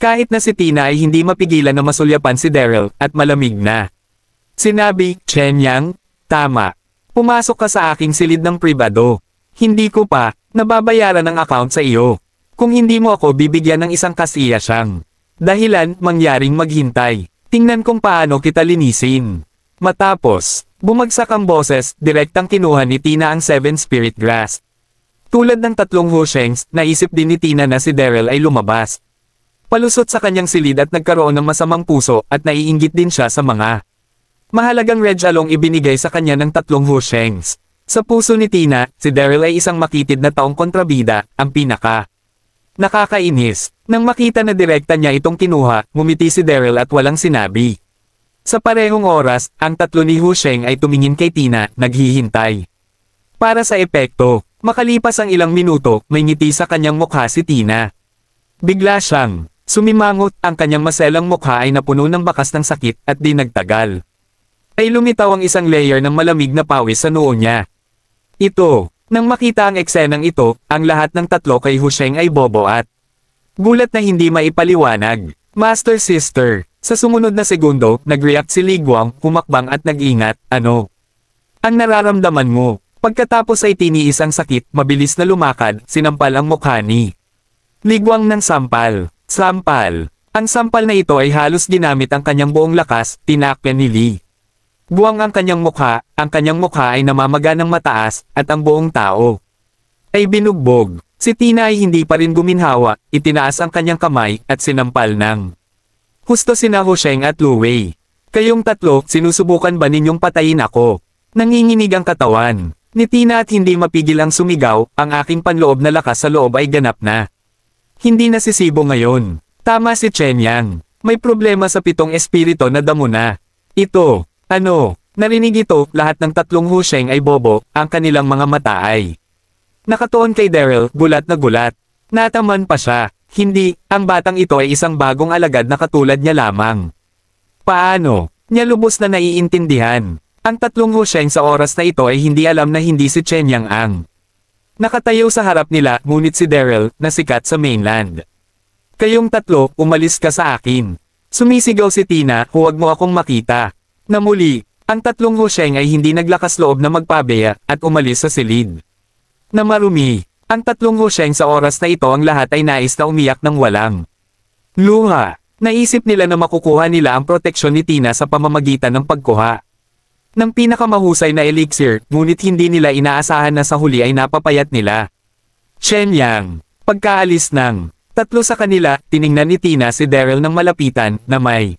Kahit na si Tina ay hindi mapigilan na masulyapan si Daryl at malamig na. Sinabi, Chen Yang, tama. Pumasok ka sa aking silid ng pribado. Hindi ko pa, nababayaran ang account sa iyo. Kung hindi mo ako bibigyan ng isang kasiya siyang. Dahilan, mangyaring maghintay. Tingnan kung paano kita linisin. Matapos, bumagsak ang boses, direktang kinuha ni Tina ang 7 Spirit Grass. Tulad ng tatlong Hu Shengs, naisip din ni Tina na si Daryl ay lumabas. Palusot sa kanyang silid at nagkaroon ng masamang puso at naiinggit din siya sa mga mahalagang red along ibinigay sa kanya ng tatlong Hu Shengs. Sa puso ni Tina, si Daryl ay isang makitid na taong kontrabida, ang pinaka. Nakakainis. Nang makita na direkta niya itong kinuha, ngumiti si Daryl at walang sinabi. Sa parehong oras, ang tatlo ni Hu Sheng ay tumingin kay Tina, naghihintay. Para sa epekto, makalipas ang ilang minuto, may ngiti sa kanyang mukha si Tina. Bigla siyang sumimangot, ang kanyang maselang mukha ay napuno ng bakas ng sakit at di nagtagal. Ay lumitaw ang isang layer ng malamig na pawis sa noo niya. Ito. Nang makita ang eksenang ito, ang lahat ng tatlo kay Hu Sheng ay bobo at gulat na hindi maipaliwanag. Master Sister, sa sumunod na segundo, nag-react si Li Guang, humakbang at nag-ingat, ano? Ang nararamdaman mo. Pagkatapos ay tiniis ang sakit, mabilis na lumakad, sinampal ang mukha ni Li Guang ng sampal. Sampal. Ang sampal na ito ay halos ginamit ang kanyang buong lakas, tinakpan ni Li Guang ang kanyang mukha ay namamaga ng mataas, at ang buong tao ay binugbog. Si Tina ay hindi pa rin guminhawa, itinaas ang kanyang kamay, at sinampal ng husto sina Hu Sheng at Lu Wei. Kayong tatlo, sinusubukan ba ninyong patayin ako? Nanginginig ang katawan ni Tina at hindi mapigil ang sumigaw, ang aking panloob na lakas sa loob ay ganap na. Hindi nasisibo ngayon. Tama si Chen Yang. May problema sa 7 espiritu na damo na. Ito. Ano? Narinig ito, lahat ng tatlong Hu Sheng ay bobo, ang kanilang mga mata ay nakatuon kay Daryl, gulat na gulat. Nataman pa siya. Hindi, ang batang ito ay isang bagong alagad na katulad niya lamang. Paano? Niya lubos na naiintindihan. Ang tatlong Hu Sheng sa oras na ito ay hindi alam na hindi si Chen Yang ang nakatayo sa harap nila, ngunit si Daryl, na sikat sa mainland. Kayong tatlo, umalis ka sa akin. Sumisigaw si Tina, huwag mo akong makita. Na muli, ang tatlong Hu Sheng ay hindi naglakas loob na magpabeya at umalis sa silid. Na marumi, ang tatlong Hu Sheng sa oras na ito ang lahat ay nais na umiyak ng walang luha. Naisip nila na makukuha nila ang proteksyon ni Tina sa pamamagitan ng pagkuha ng pinakamahusay na elixir, ngunit hindi nila inaasahan na sa huli ay napapayat nila. Chen Yang, pagkaalis ng tatlo sa kanila, tiningnan ni Tina si Daryl ng malapitan, na may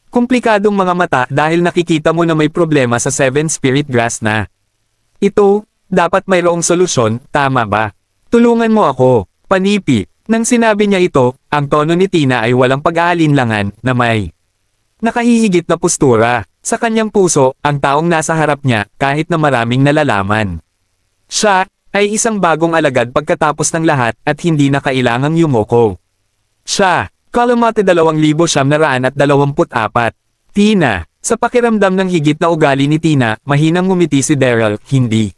komplikadong mga mata dahil nakikita mo na may problema sa 7 Spirit Grass na. Ito, dapat mayroong solusyon, tama ba? Tulungan mo ako, panipi. Nang sinabi niya ito, ang tono ni Tina ay walang pag-aalinlangan, na may nakahihigit na postura. Sa kanyang puso, ang taong nasa harap niya, kahit na maraming nalalaman. Siya, ay isang bagong alagad pagkatapos ng lahat at hindi na kailangang yumoko. Siya. Kalamate 2,924. Tina. Sa pakiramdam ng higit na ugali ni Tina, mahinang ngumiti si Daryl, hindi.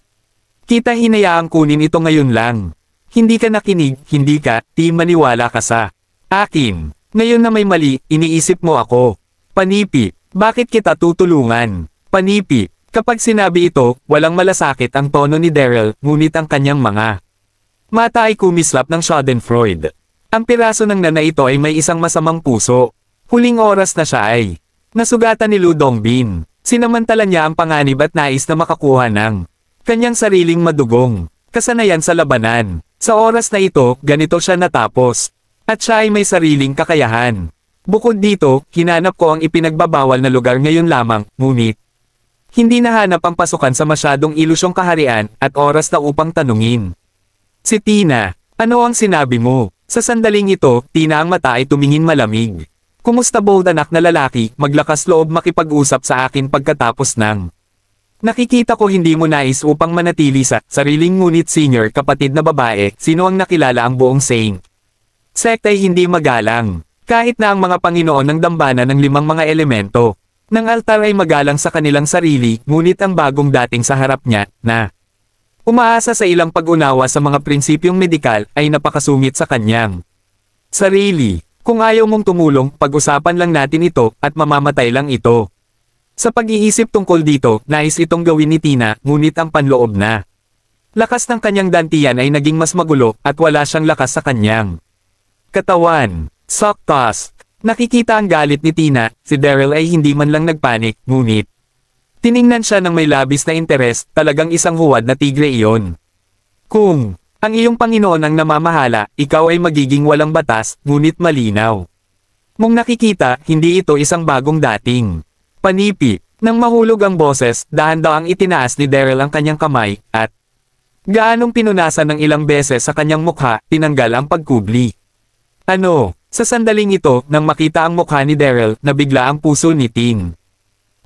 Kita hinayaang kunin ito ngayon lang. Hindi ka nakinig, hindi ka, di maniwala ka sa akin. Ngayon na may mali, iniisip mo ako. Panipi, bakit kita tutulungan? Panipi, kapag sinabi ito, walang malasakit ang tono ni Daryl, ngunit ang kanyang mga mata ay kumislap ng Schadenfreude. Ang piraso ng nana ito ay may isang masamang puso. Huling oras na siya ay nasugatan ni Lu Dongbin. Sinamantala niya ang panganib at nais na makakuha ng kanyang sariling madugong kasanayan sa labanan. Sa oras na ito, ganito siya natapos. At siya ay may sariling kakayahan. Bukod dito, hinanap ko ang ipinagbabawal na lugar ngayon lamang, ngunit hindi nahanap ang pasukan sa masyadong ilusyong kaharian at oras na upang tanungin. Si Tina, ano ang sinabi mo? Sa sandaling ito, Tina ang mata ay tumingin malamig. Kumusta bold anak na lalaki, maglakas loob makipag-usap sa akin pagkatapos ng Nakikita ko hindi mo nais upang manatili sa sariling ngunit senior kapatid na babae, sino ang nakilala ang buong Saint Sect ay hindi magalang. Kahit na ang mga Panginoon ng dambana ng 5 mga elemento ng altar ay magalang sa kanilang sarili, ngunit ang bagong dating sa harap niya, na umaasa sa ilang pag-unawa sa mga prinsipyong medikal, ay napakasungit sa kanyang sarili. Kung ayaw mong tumulong, pag-usapan lang natin ito, at mamamatay lang ito. Sa pag-iisip tungkol dito, nais itong gawin ni Tina, ngunit ang panloob na lakas ng kanyang dantian ay naging mas magulo, at wala siyang lakas sa kanyang katawan. Saktas. Nakikita ang galit ni Tina, si Daryl ay hindi man lang nagpanik, ngunit tiningnan siya ng may labis na interes, talagang isang huwad na tigre iyon. Kung ang iyong Panginoon ang namamahala, ikaw ay magiging walang batas, ngunit malinaw mong nakikita, hindi ito isang bagong dating panipi. Nang mahulog ang boses, dahan-dahang itinaas ni Daryl ang kanyang kamay, at gaanong pinunasan ng ilang beses sa kanyang mukha, tinanggal ang pagkubli. Ano? Sa sandaling ito, nang makita ang mukha ni Daryl, nabigla ang puso ni Tin.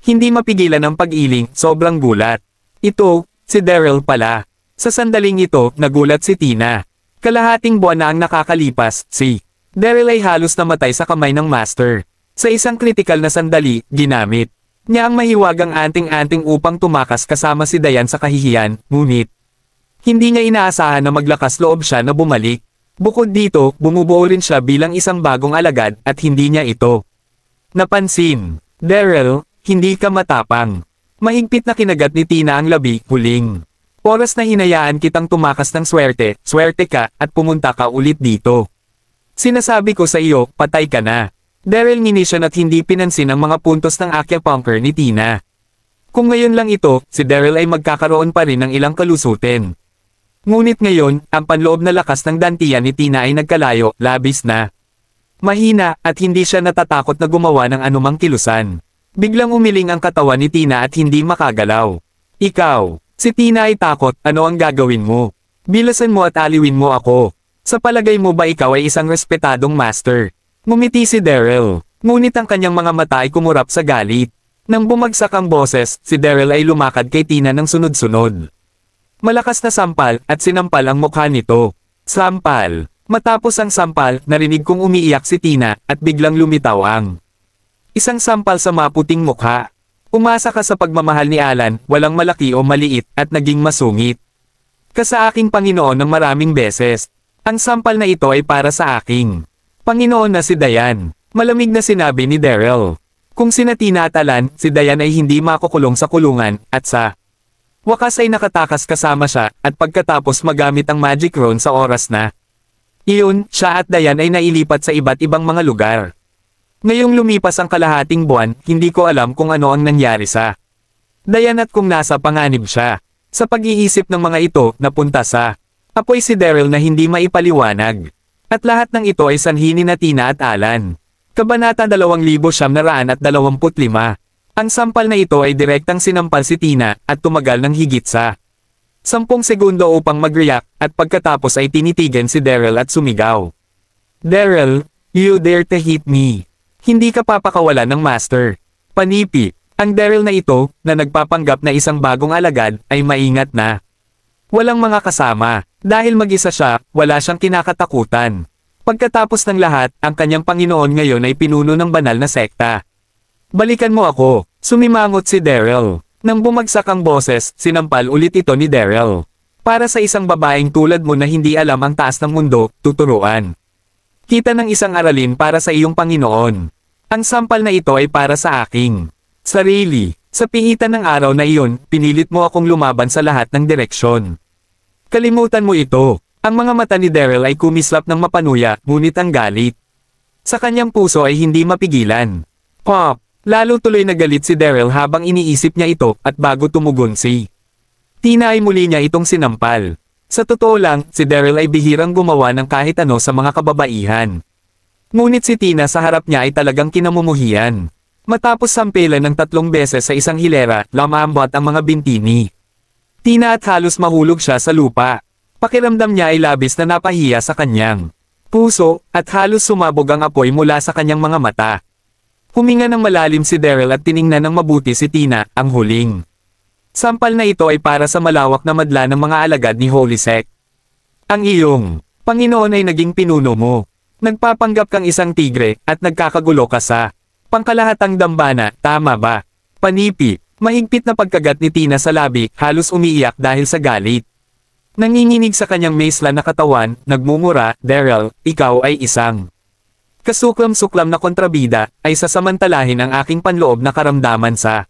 Hindi mapigilan ang pag-iling, sobrang gulat. Ito, si Daryl pala. Sa sandaling ito, nagulat si Tina. Kalahating buwan na ang nakakalipas, si Daryl ay halos namatay sa kamay ng Master. Sa isang kritikal na sandali, ginamit niya ang mahiwagang anting-anting upang tumakas kasama si Dayan sa kahihiyan, ngunit hindi niya inaasahan na maglakas loob siya na bumalik. Bukod dito, bumubuo rin siya bilang isang bagong alagad, at hindi niya ito napansin. Daryl, hindi ka matapang. Mahigpit na kinagat ni Tina ang labi, huling oras na hinayaan kitang tumakas ng swerte, swerte ka, at pumunta ka ulit dito. Sinasabi ko sa iyo, patay ka na. Daryl nginisyon at hindi pinansin ang mga puntos ng acupuncture ni Tina. Kung ngayon lang ito, si Daryl ay magkakaroon pa rin ng ilang kalusutin. Ngunit ngayon, ang panloob na lakas ng dantian ni Tina ay nagkalayo, labis na mahina, at hindi siya natatakot na gumawa ng anumang kilusan. Biglang umiling ang katawan ni Tina at hindi makagalaw. Ikaw, si Tina ay takot, ano ang gagawin mo? Bilasan mo at aliwin mo ako. Sa palagay mo ba ikaw ay isang respetadong master? Ngumiti si Daryl, ngunit ang kanyang mga mata ay kumurap sa galit. Nang bumagsak ang boses, si Daryl ay lumakad kay Tina ng sunod-sunod. Malakas na sampal, at sinampal ang mukha nito. Sampal. Matapos ang sampal, narinig kong umiiyak si Tina, at biglang lumitaw ang isang sampal sa maputing mukha. Umasa ka sa pagmamahal ni Alan, walang malaki o maliit, at naging masungit ka sa aking Panginoon ng maraming beses. Ang sampal na ito ay para sa aking Panginoon na si Dayan. Malamig na sinabi ni Daryl. Kung sina Tina at Alan, si Dayan ay hindi makukulong sa kulungan, at sa wakas ay nakatakas kasama siya, at pagkatapos magamit ang magic rune sa oras na iyon, siya at Dayan ay nailipat sa iba't ibang mga lugar. Ngayong lumipas ang kalahating buwan, hindi ko alam kung ano ang nangyari sa Dayan at kung nasa panganib siya. Sa pag-iisip ng mga ito, napunta sa apoy si Daryl na hindi maipaliwanag. At lahat ng ito ay sanhi ni Tina at Alan. Kabanata 2925. Ang sampal na ito ay direktang sinampal si Tina, at tumagal ng higit sa 10 segundo upang mag-react, at pagkatapos ay tinitigan si Daryl at sumigaw. Daryl, you dare to hit me. Hindi ka papakawalan ng master. Panipi. Ang Daryl na ito, na nagpapanggap na isang bagong alagad, ay maingat na walang mga kasama. Dahil mag-isa siya, wala siyang kinakatakutan. Pagkatapos ng lahat, ang kanyang Panginoon ngayon ay pinuno ng banal na sekta. Balikan mo ako, sumimangot si Daryl. Nang bumagsak ang boses, sinampal ulit ito ni Daryl. Para sa isang babaeng tulad mo na hindi alam ang taas ng mundo, tuturuan kita ng isang aralin para sa iyong Panginoon. Ang sampal na ito ay para sa aking sarili. Sa pihitan ng araw na iyon, pinilit mo akong lumaban sa lahat ng direksyon. Kalimutan mo ito. Ang mga mata ni Daryl ay kumislap ng mapanuya, ngunit ang galit sa kanyang puso ay hindi mapigilan. Pop! Lalo tuloy na galit si Daryl habang iniisip niya ito, at bago tumugon si Tina ay muli niya itong sinampal. Sa totoo lang, si Daryl ay bihirang gumawa ng kahit ano sa mga kababaihan. Ngunit si Tina sa harap niya ay talagang kinamumuhian. Matapos sampelan ng 3 beses sa isang hilera, lamambot ang mga bintini. Tina at halos mahulog siya sa lupa. Pakiramdam niya ay labis na napahiya sa kanyang puso, at halos sumabog ang apoy mula sa kanyang mga mata. Huminga ng malalim si Daryl at tiningnan ng mabuti si Tina, ang huling Sampal na ito ay para sa malawak na madla ng mga alagad ni Holy Sect. Ang iyong Panginoon ay naging pinuno mo. Nagpapanggap kang isang tigre at nagkakagulo ka sa pangkalahatang dambana, tama ba? Panipi, mahigpit na pagkagat ni Tina sa labi, halos umiiyak dahil sa galit. Nanginginig sa kanyang maisla na katawan, nagmumura, Daryl, ikaw ay isang kasuklam-suklam na kontrabida, ay sasamantalahin ang aking panloob na karamdaman sa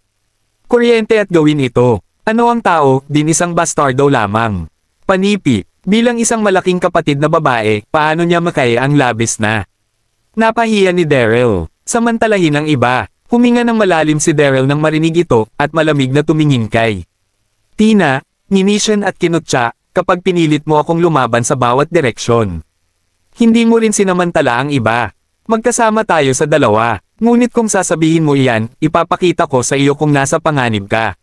kuryente at gawin ito. Ano ang tao, din isang bastardo lamang. Panipi, bilang isang malaking kapatid na babae, paano niya makaya ang labis na napahiya ni Daryl. Samantalahin ang iba. Huminga ng malalim si Daryl nang marinig ito, at malamig na tumingin kay Tina, nginisyan at kinutya, kapag pinilit mo akong lumaban sa bawat direksyon. Hindi mo rin sinamantala ang iba. Magkasama tayo sa dalawa. Ngunit kung sasabihin mo iyan, ipapakita ko sa iyo kung nasa panganib ka.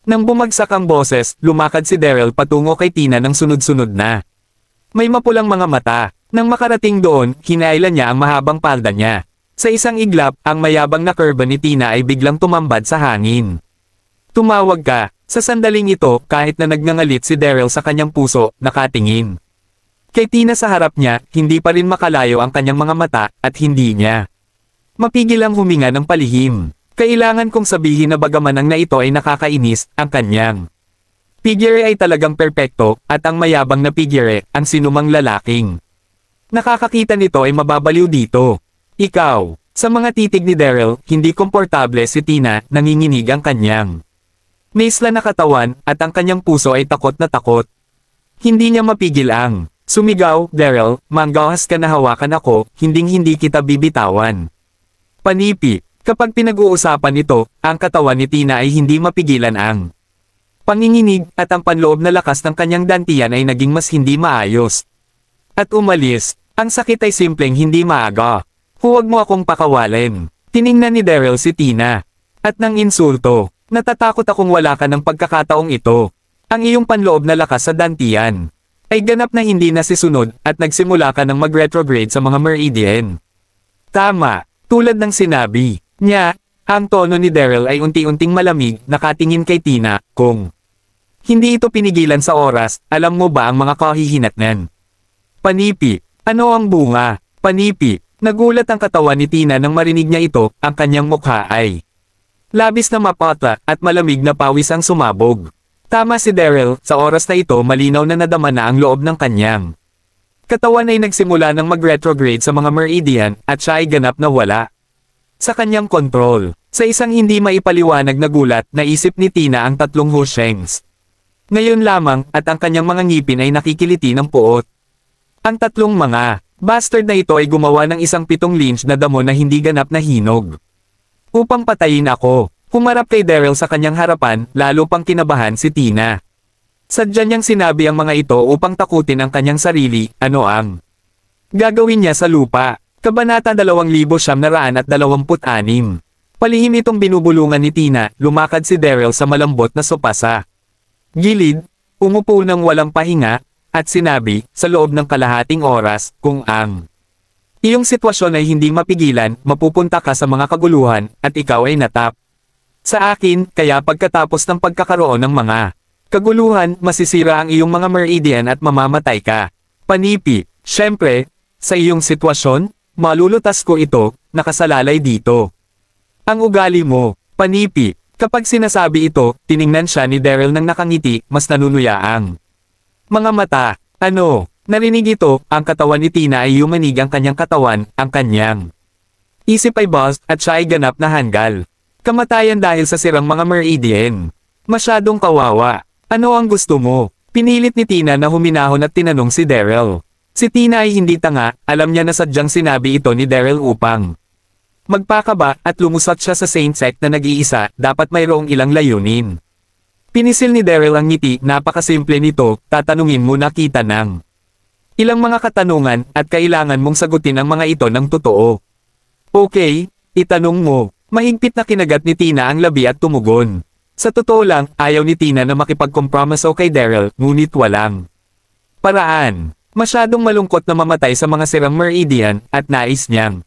Nang bumagsak ang boses, lumakad si Daryl patungo kay Tina ng sunod-sunod na may mapulang mga mata. Nang makarating doon, hinailan niya ang mahabang palda niya. Sa isang iglap, ang mayabang na kurba ni Tina ay biglang tumambad sa hangin. Tumawag ka. Sa sandaling ito, kahit na nagngangalit si Daryl sa kanyang puso, nakatingin kay Tina sa harap niya, hindi pa rin makalayo ang kanyang mga mata, at hindi niya mapigil ang huminga ng palihim. Kailangan kong sabihin na bagaman ang na ito ay nakakainis, ang kanyang figure ay talagang perpekto, at ang mayabang na figure, ang sinumang lalaking nakakakita nito ay mababaliw dito. Ikaw, sa mga titig ni Daryl, hindi komportable si Tina, nanginginig ang kanyang maisla na katawan, at ang kanyang puso ay takot na takot. Hindi niya mapigil ang sumigaw, Daryl, manggahas ka na hawakan ako, hinding-hindi kita bibitawan. Panipi, kapag pinag-uusapan ito, ang katawan ni Tina ay hindi mapigilan ang panginginig, at ang panloob na lakas ng kanyang dantian ay naging mas hindi maayos. At umalis, ang sakit ay simpleng hindi maaga. Huwag mo akong pakawalin. Tiningnan ni Daryl si Tina. At nang insulto, natatakot akong wala ka ng pagkakataong ito. Ang iyong panloob na lakas sa dantian ay ganap na hindi nasisunod, at nagsimula ka ng mag-retrograde sa mga meridian. Tama, tulad ng sinabi niya, ang tono ni Daryl ay unti-unting malamig, nakatingin kay Tina, kung hindi ito pinigilan sa oras, alam mo ba ang mga kahihinatnan? Panipi, ano ang bunga? Panipi, nagulat ang katawan ni Tina nang marinig niya ito, ang kanyang mukha ay labis na mapata, at malamig na pawis ang sumabog. Tama si Daryl, sa oras na ito malinaw na nadama na ang loob ng kanyang katawan ay nagsimula ng mag-retrograde sa mga meridian, at siya ay ganap na wala sa kanyang kontrol. Sa isang hindi maipaliwanag na gulat, naisip ni Tina ang tatlong Hushengs. Ngayon lamang, at ang kanyang mga ngipin ay nakikiliti ng puot. Ang tatlong mga bastard na ito ay gumawa ng isang 7 lynch na damo na hindi ganap na hinog upang patayin ako. Humarap kay Daryl sa kanyang harapan, lalo pang kinabahan si Tina. Sadya niyang sinabi ang mga ito upang takutin ang kanyang sarili, ano ang gagawin niya sa lupa. Kabanata 2926. Palihim itong binubulungan ni Tina, lumakad si Daryl sa malambot na sopa sa gilid, umupo ng walang pahinga, at sinabi, sa loob ng kalahating oras, kung ang iyong sitwasyon ay hindi mapigilan, mapupunta ka sa mga kaguluhan, at ikaw ay natap sa akin, kaya pagkatapos ng pagkakaroon ng mga kaguluhan, masisira ang iyong mga meridian at mamamatay ka. Panipi, syempre, sa iyong sitwasyon, malulutas ko ito, nakasalalay dito. Ang ugali mo, Panipi, kapag sinasabi ito, tiningnan siya ni Daryl nang nakangiti, mas nanunuyaang mga mata. Ano? Narinig ito, ang katawan ni Tina ay yumanig ang kanyang katawan, ang kanyang isip ay buzzed, at siya ay ganap na hanggal. Kamatayan dahil sa sirang mga meridian. Masyadong kawawa. Ano ang gusto mo? Pinilit ni Tina na huminahon at tinanong si Daryl. Si Tina ay hindi tanga, alam niya na sadyang sinabi ito ni Daryl upang magpakaba, at lumusot siya sa Saint Sect na nag-iisa, dapat mayroong ilang layunin. Pinisil ni Daryl ang ngiti, napakasimple nito, tatanungin mo na kita ng ilang mga katanungan, at kailangan mong sagutin ang mga ito ng totoo. Okay, itanong mo. Mahigpit na kinagat ni Tina ang labi at tumugon. Sa totoo lang, ayaw ni Tina na makipagkompromiso kay Daryl, ngunit walang paraan. Masyadong malungkot na mamatay sa mga sirang meridian, at nais niyang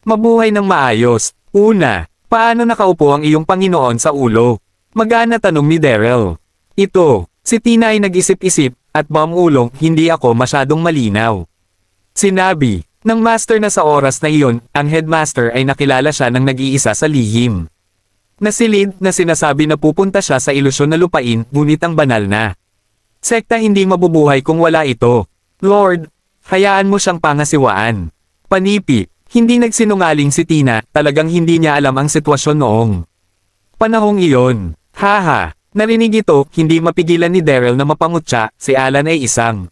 mabuhay ng maayos. Una, paano nakaupo ang iyong Panginoon sa ulo? Magaan na tanong ni Daryl. Ito, si Tina ay nag-isip-isip, at bamulong, hindi ako masyadong malinaw. Sinabi, ng master na sa oras na iyon, ang headmaster ay nakilala siya ng nag-iisa sa lihim. Nasilid na sinasabi na pupunta siya sa ilusyon na lupain, ngunit ang banal na sekta hindi mabubuhay kung wala ito. Lord, hayaan mo siyang pangasiwaan. Panipi, hindi nagsinungaling si Tina, talagang hindi niya alam ang sitwasyon noong panahong iyon. Haha, narinig ito, hindi mapigilan ni Daryl na mapangutya, si Alan ay isang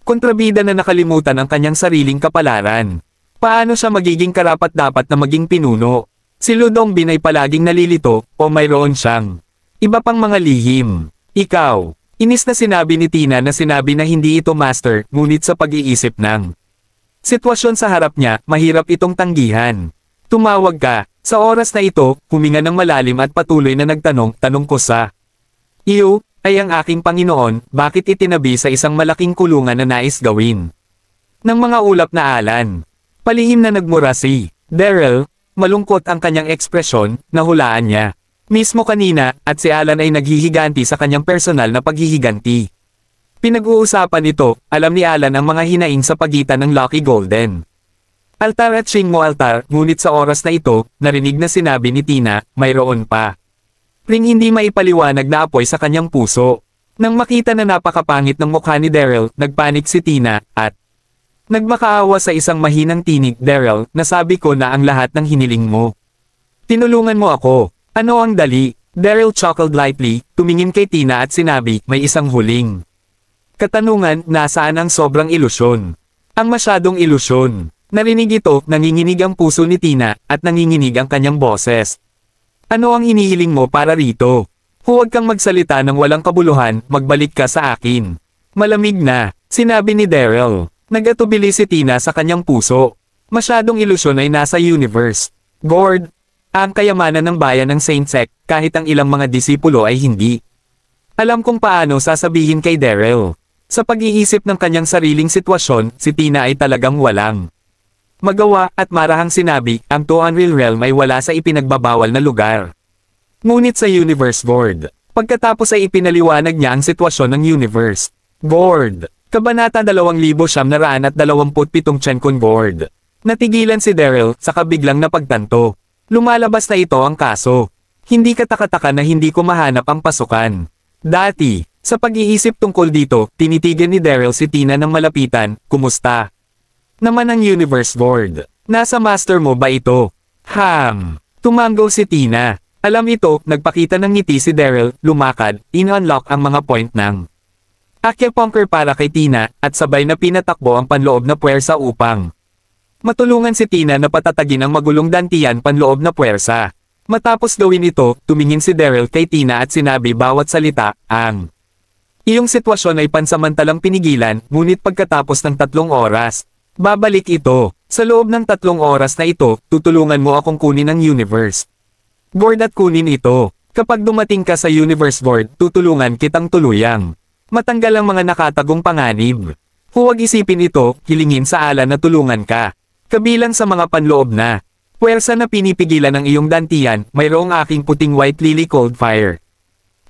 kontrabida na nakalimutan ang kanyang sariling kapalaran. Paano siya magiging karapat-dapat na maging pinuno? Si Ludongbin ay palaging nalilito, o mayroon siyang iba pang mga lihim. Ikaw, inis na sinabi ni Tina na sinabi na hindi ito master, ngunit sa pag-iisip ng sitwasyon sa harap niya, mahirap itong tanggihan. Tumawag ka. Sa oras na ito, huminga ng malalim at patuloy na tanong ko sa iyo, ay ang aking Panginoon, bakit itinabi sa isang malaking kulungan na nais gawin ng mga ulap na Alan? Palihim na nagmura si Daryl, malungkot ang kanyang ekspresyon, nahulaan niya. Mismo kanina, at si Alan ay naghihiganti sa kanyang personal na paghihiganti. Pinag-uusapan nito, alam ni Alan ang mga hinaing sa pagitan ng Lucky Golden Altar at Shingmo Altar, ngunit sa oras na ito, narinig na sinabi ni Tina, mayroon pa ring hindi maipaliwanag na apoy sa kanyang puso. Nang makita na napakapangit ng mukha ni Daryl, nagpanik si Tina, at nagmakaawa sa isang mahinang tinig. Daryl, nasabi ko na ang lahat ng hiniling mo. Tinulungan mo ako. Ano ang dali? Daryl chuckled lightly, tumingin kay Tina at sinabi, may isang huling katanungan, nasaan ang sobrang ilusyon? Ang masyadong ilusyon. Narinig ito, nanginginig ang puso ni Tina, at nanginginig ang kanyang boses. Ano ang hinihiling mo para rito? Huwag kang magsalita ng walang kabuluhan, magbalik ka sa akin. Malamig na, sinabi ni Daryl. Nagatubili si Tina sa kanyang puso. Masyadong ilusyon ay nasa universe. Gord, ang kayamanan ng bayan ng Saint Sect, kahit ang ilang mga disipulo ay hindi. Alam kung paano sasabihin kay Daryl. Sa pag-iisip ng kanyang sariling sitwasyon, si Tina ay talagang walang magawa, at marahang sinabi, ang To Unreal Realm ay wala sa ipinagbabawal na lugar. Ngunit sa Universe Board, pagkatapos ay ipinaliwanag niya ang sitwasyon ng Universe Board. Kabanata 2927 Chenkon Board. Natigilan si Daryl, saka biglang napagtanto. Lumalabas na ito ang kaso. Hindi katakataka na hindi ko mahanap ang pasukan. Dati, sa pag-iisip tungkol dito, tinitigan ni Daryl si Tina ng malapitan, kumusta naman ang Universe Board? Nasa master mo ba ito? Tumanggo si Tina. Alam ito, nagpakita ng ngiti si Daryl, lumakad, in-unlock ang mga point ng acupuncture para kay Tina, at sabay na pinatakbo ang panloob na puwersa upang matulungan si Tina na patatagin ang magulong dantian panloob na puwersa. Matapos gawin ito, tumingin si Daryl kay Tina at sinabi bawat salita, ang iyong sitwasyon ay pansamantalang pinigilan, ngunit pagkatapos ng 3 oras, babalik ito. Sa loob ng 3 oras na ito, tutulungan mo akong kunin ang Universe Board at kunin ito. Kapag dumating ka sa Universe Board, tutulungan kitang tuluyang matanggal ang mga nakatagong panganib. Huwag isipin ito, hilingin sa Alan na tulungan ka. Kabilang sa mga panloob na puwersa na pinipigilan ng iyong dantian, mayroong aking puting white lily cold fire.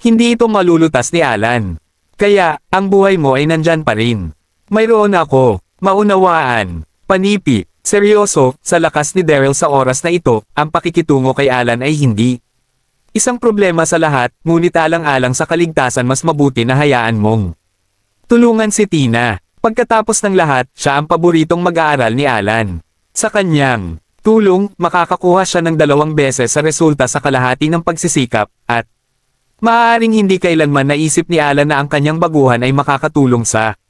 Hindi ito malulutas ni Alan. Kaya, ang buhay mo ay nandyan pa rin. Mayroon ako. Maunawaan, panipi, seryoso, sa lakas ni Daryl sa oras na ito, ang pakikitungo kay Alan ay hindi isang problema sa lahat, ngunit alang-alang sa kaligtasan mas mabuti na hayaan mong tulungan si Tina. Pagkatapos ng lahat, siya ang paboritong mag-aaral ni Alan. Sa kanyang tulong, makakakuha siya ng 2 beses sa resulta sa kalahati ng pagsisikap, at maaaring hindi kailanman naisip ni Alan na ang kanyang baguhan ay makakatulong sa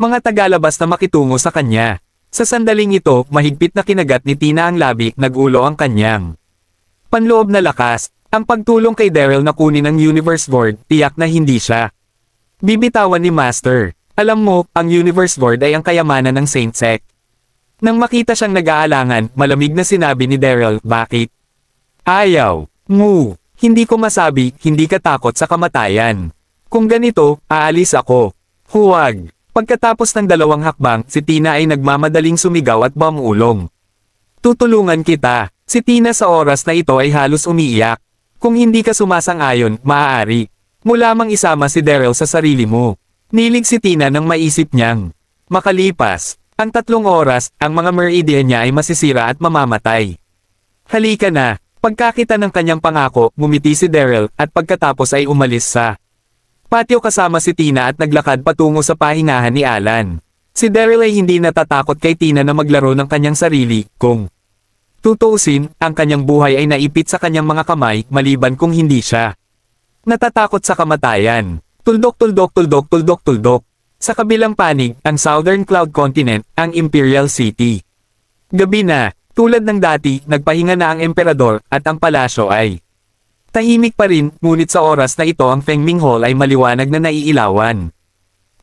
mga tagalabas na makitungo sa kanya. Sa sandaling ito, mahigpit na kinagat ni Tina ang labi, nagulo ang kanyang panloob na lakas. Ang pagtulong kay Daryl na kunin ang Universe Board, tiyak na hindi siya bibitawan ni Master. Alam mo, ang Universe Board ay ang kayamanan ng Saint Sect. Nang makita siyang nag-aalangan, malamig na sinabi ni Daryl, bakit? Ayaw. Hindi ko masabi, hindi ka takot sa kamatayan. Kung ganito, aalis ako. Huwag. Pagkatapos ng 2 hakbang, si Tina ay nagmamadaling sumigaw at bumulong. Tutulungan kita. Si Tina sa oras na ito ay halos umiiyak. Kung hindi ka sumasang-ayon, maaari mo lamang isama si Daryl sa sarili mo. Nilig si Tina nang maisip niyang makalipas ang 3 oras, ang mga meridian niya ay masisira at mamamatay. Halika na. Pagkakita ng kanyang pangako, ngumiti si Daryl at pagkatapos ay umalis sa patio kasama si Tina at naglakad patungo sa pahingahan ni Alan. Si Daryl ay hindi natatakot kay Tina na maglaro ng kanyang sarili, kung tutuusin, ang kanyang buhay ay naipit sa kanyang mga kamay, maliban kung hindi siya natatakot sa kamatayan. Tuldok tuldok tuldok tuldok tuldok. Sa kabilang panig, ang Southern Cloud Continent, ang Imperial City. Gabi na, tulad ng dati, nagpahinga na ang emperador, at ang palasyo ay tahimik pa rin, ngunit sa oras na ito ang Fengming Hall ay maliwanag na naiilawan.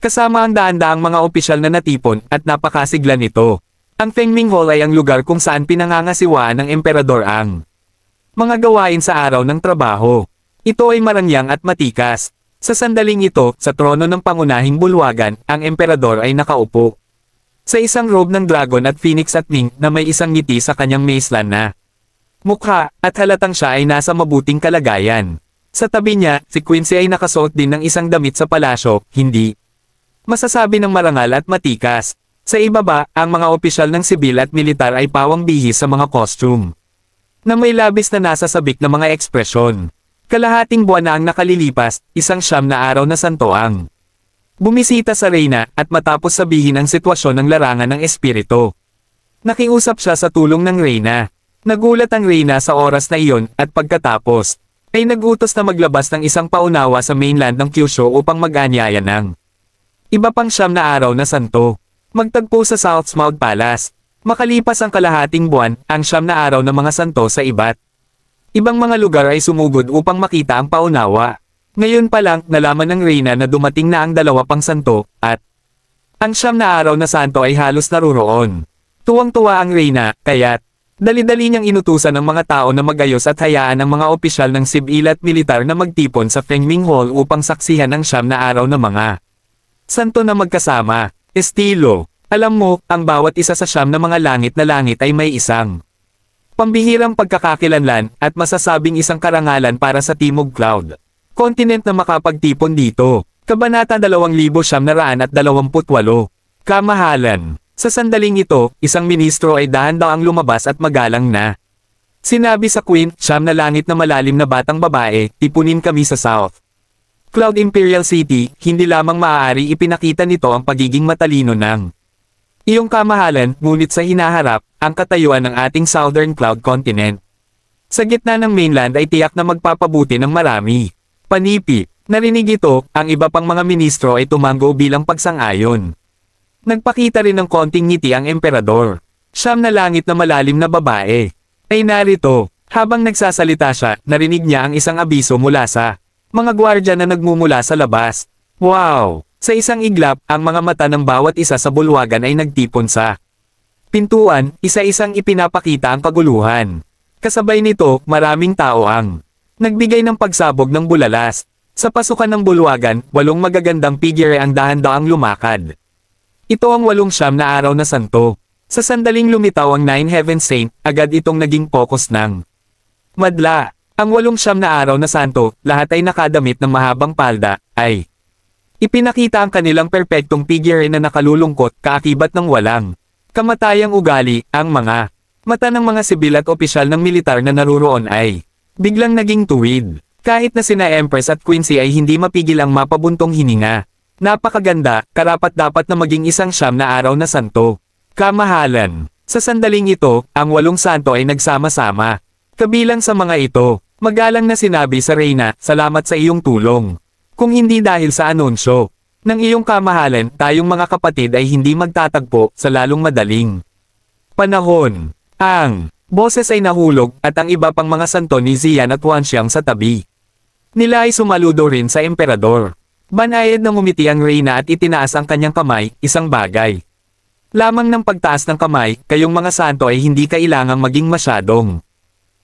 Kasama ang daan-daang mga opisyal na natipon, at napakasigla nito. Ang Fengming Hall ay ang lugar kung saan pinangangasiwaan ng emperador ang mga gawain sa araw ng trabaho. Ito ay marangyang at matikas. Sa sandaling ito, sa trono ng pangunahing bulwagan, ang emperador ay nakaupo sa isang robe ng dragon at phoenix at mink na may isang ngiti sa kanyang maislan na mukha, at halatang siya ay nasa mabuting kalagayan. Sa tabi niya, si Quincy ay nakasuot din ng isang damit sa palasyo, hindi masasabi ng marangal at matikas. Sa ibaba, ang mga opisyal ng sibil at militar ay pawang bihis sa mga costume na may labis na nasasabik na mga ekspresyon. Kalahating buwan na ang nakalilipas, 100 na araw na santo ang bumisita sa reyna, at matapos sabihin ang sitwasyon ng larangan ng espiritu. Nakiusap siya sa tulong ng reyna. Nagulat ang reyna sa oras na iyon, at pagkatapos, ay nagutos na maglabas ng isang paunawa sa mainland ng Kyushu upang mag-anyaya ng iba pang 9 na araw na santo. Magtagpo sa Southmouth Palace. Makalipas ang kalahating buwan, ang 9 na araw ng mga santo sa iba't ibang mga lugar ay sumugod upang makita ang paunawa. Ngayon pa lang, nalaman ng reyna na dumating na ang 2 pang santo, at ang 9 na araw na santo ay halos naruroon. Tuwang-tuwa ang reyna, kaya't dali-dali niyang inutusan ng mga tao na magayos at hayaan ang mga opisyal ng sibil at militar na magtipon sa Fengming Hall upang saksihan ang 9 na araw na mga santo na magkasama. Estilo. Alam mo, ang bawat isa sa 9 na mga langit ay may isang pambihirang pagkakakilanlan, at masasabing isang karangalan para sa Timog Cloud Continent na makapagtipon dito. Kabanata 2928. Kamahalan. Sa sandaling ito, isang ministro ay dahan-daang lumabas at magalang na sinabi sa Queen, 9 na langit na malalim na batang babae, tipunin kami sa South Cloud Imperial City. Hindi lamang maaari ipinakita nito ang pagiging matalino ng iyong kamahalan, ngunit sa hinaharap, ang katayuan ng ating Southern Cloud Continent sa gitna ng mainland ay tiyak na magpapabuti ng marami. Panipi. Narinig ito, ang iba pang mga ministro ay tumango bilang pagsang-ayon. Nagpakita rin ng konting ngiti ang emperador. 9 na langit na malalim na babae ay narito. Habang nagsasalita siya, narinig niya ang isang abiso mula sa mga gwardya na nagmumula sa labas. Wow! Sa isang iglap, ang mga mata ng bawat isa sa bulwagan ay nagtipon sa pintuan, isa-isang ipinapakita ang kaguluhan. Kasabay nito, maraming tao ang nagbigay ng pagsabog ng bulalas. Sa pasukan ng bulwagan, 8 magagandang figure ang dahan-daang lumakad. Ito ang 8 na araw na santo. Sa sandaling lumitaw ang 9 Heaven Saint, agad itong naging focus ng madla. Ang 8 na araw na santo, lahat ay nakadamit ng mahabang palda, ay ipinakita ang kanilang perpektong figure na nakalulungkot, kaakibat ng walang kamatayang ugali. Ang mga mata ng mga sibil at opisyal ng militar na naruroon ay biglang naging tuwid. Kahit na sina Empress at Quincy ay hindi mapigil ang mapabuntong hininga. Napakaganda, karapat-dapat na maging 100 na araw na santo. Kamahalan. Sa sandaling ito, ang 8 santo ay nagsama-sama. Kabilang sa mga ito, magalang na sinabi sa reyna, salamat sa iyong tulong. Kung hindi dahil sa anunsyo ng iyong kamahalan, tayong mga kapatid ay hindi magtatagpo sa lalong madaling panahon. Ang boses ay nahulog, at ang iba pang mga santo ni Zian at Wanxiang sa tabi nila ay sumaludo rin sa emperador. Banayad na ngumiti ang reyna at itinaas ang kanyang kamay, isang bagay lamang ng pagtaas ng kamay, kayong mga santo ay hindi kailangang maging masyadong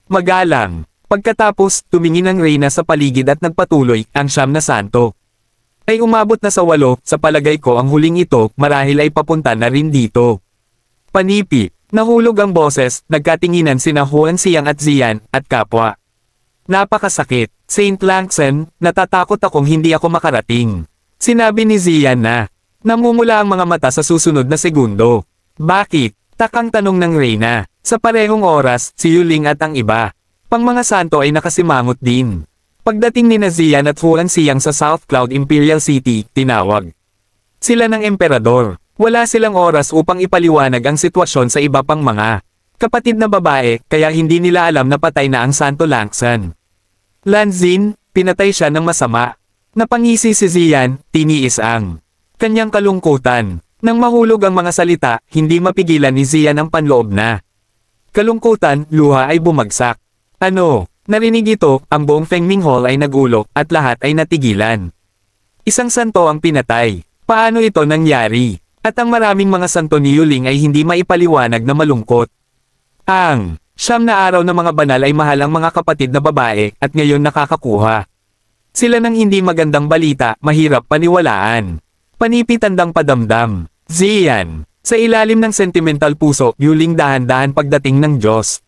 magalang. Pagkatapos, tumingin ang reyna sa paligid at nagpatuloy, ang 9 na santo ay umabot na sa 8, sa palagay ko ang huling ito, marahil ay papunta na rin dito. Panipi. Nahulog ang boses, nagkatinginan sina Huan Xiang at Zian, at kapwa Napakasakit. Saint Langsen, natatakot akong hindi ako makarating. Sinabi ni Zian na. Namumula ang mga mata sa susunod na segundo. Bakit? Takang tanong ng Reyna. Sa parehong oras, si Yuling at ang iba. Pang mga santo ay nakasimangot din. Pagdating ni Zian at Huan Siyang sa South Cloud Imperial City, tinawag sila ng emperador. Wala silang oras upang ipaliwanag ang sitwasyon sa iba pang mga kapatid na babae, kaya hindi nila alam na patay na ang Santo Langsan. Lanzin, pinatay siya ng masama. Napangisi si Zian, tiniis ang kanyang kalungkutan. Nang mahulog ang mga salita, hindi mapigilan ni Zian ang panloob na kalungkutan, luha ay bumagsak. Ano? Narinig ito, ang buong Fengming Hall ay nagulo, at lahat ay natigilan. Isang santo ang pinatay. Paano ito nangyari? At ang maraming mga santo ni Yuling ay hindi maipaliwanag na malungkot. Ang 9 na araw na mga banal ay mahal ang mga kapatid na babae, at ngayon nakakakuha sila ng hindi magandang balita, mahirap paniwalaan. Panipitandang padamdam. Zian. Sa ilalim ng sentimental puso, Yuling dahan-dahan pagdating ng Diyos.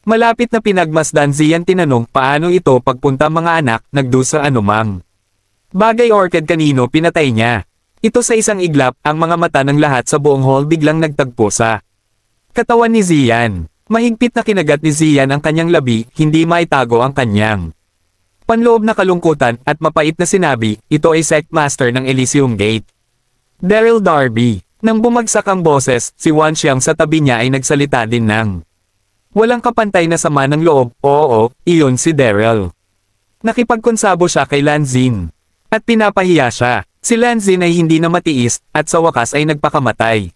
Malapit na pinagmasdan Zian tinanong paano ito pagpunta mga anak, nagdusa anumang bagay orchid kanino pinatay niya. Ito sa isang iglap, ang mga mata ng lahat sa buong hall biglang nagtagpo sa katawan ni Zian. Mahigpit na kinagat ni Zian ang kanyang labi, hindi maitago ang kanyang panloob na kalungkutan, at mapait na sinabi, ito ay sect master ng Elysium Gate. Daryl Darby. Nang bumagsak ang boses, si Wan Xiang sa tabi niya ay nagsalita din ng walang kapantay na sama ng loob. Oo, iyon si Daryl. Nakipagkonsabo siya kay Lanzin. At pinapahiya siya. Si Lanzin ay hindi na matiis, at sa wakas ay nagpakamatay.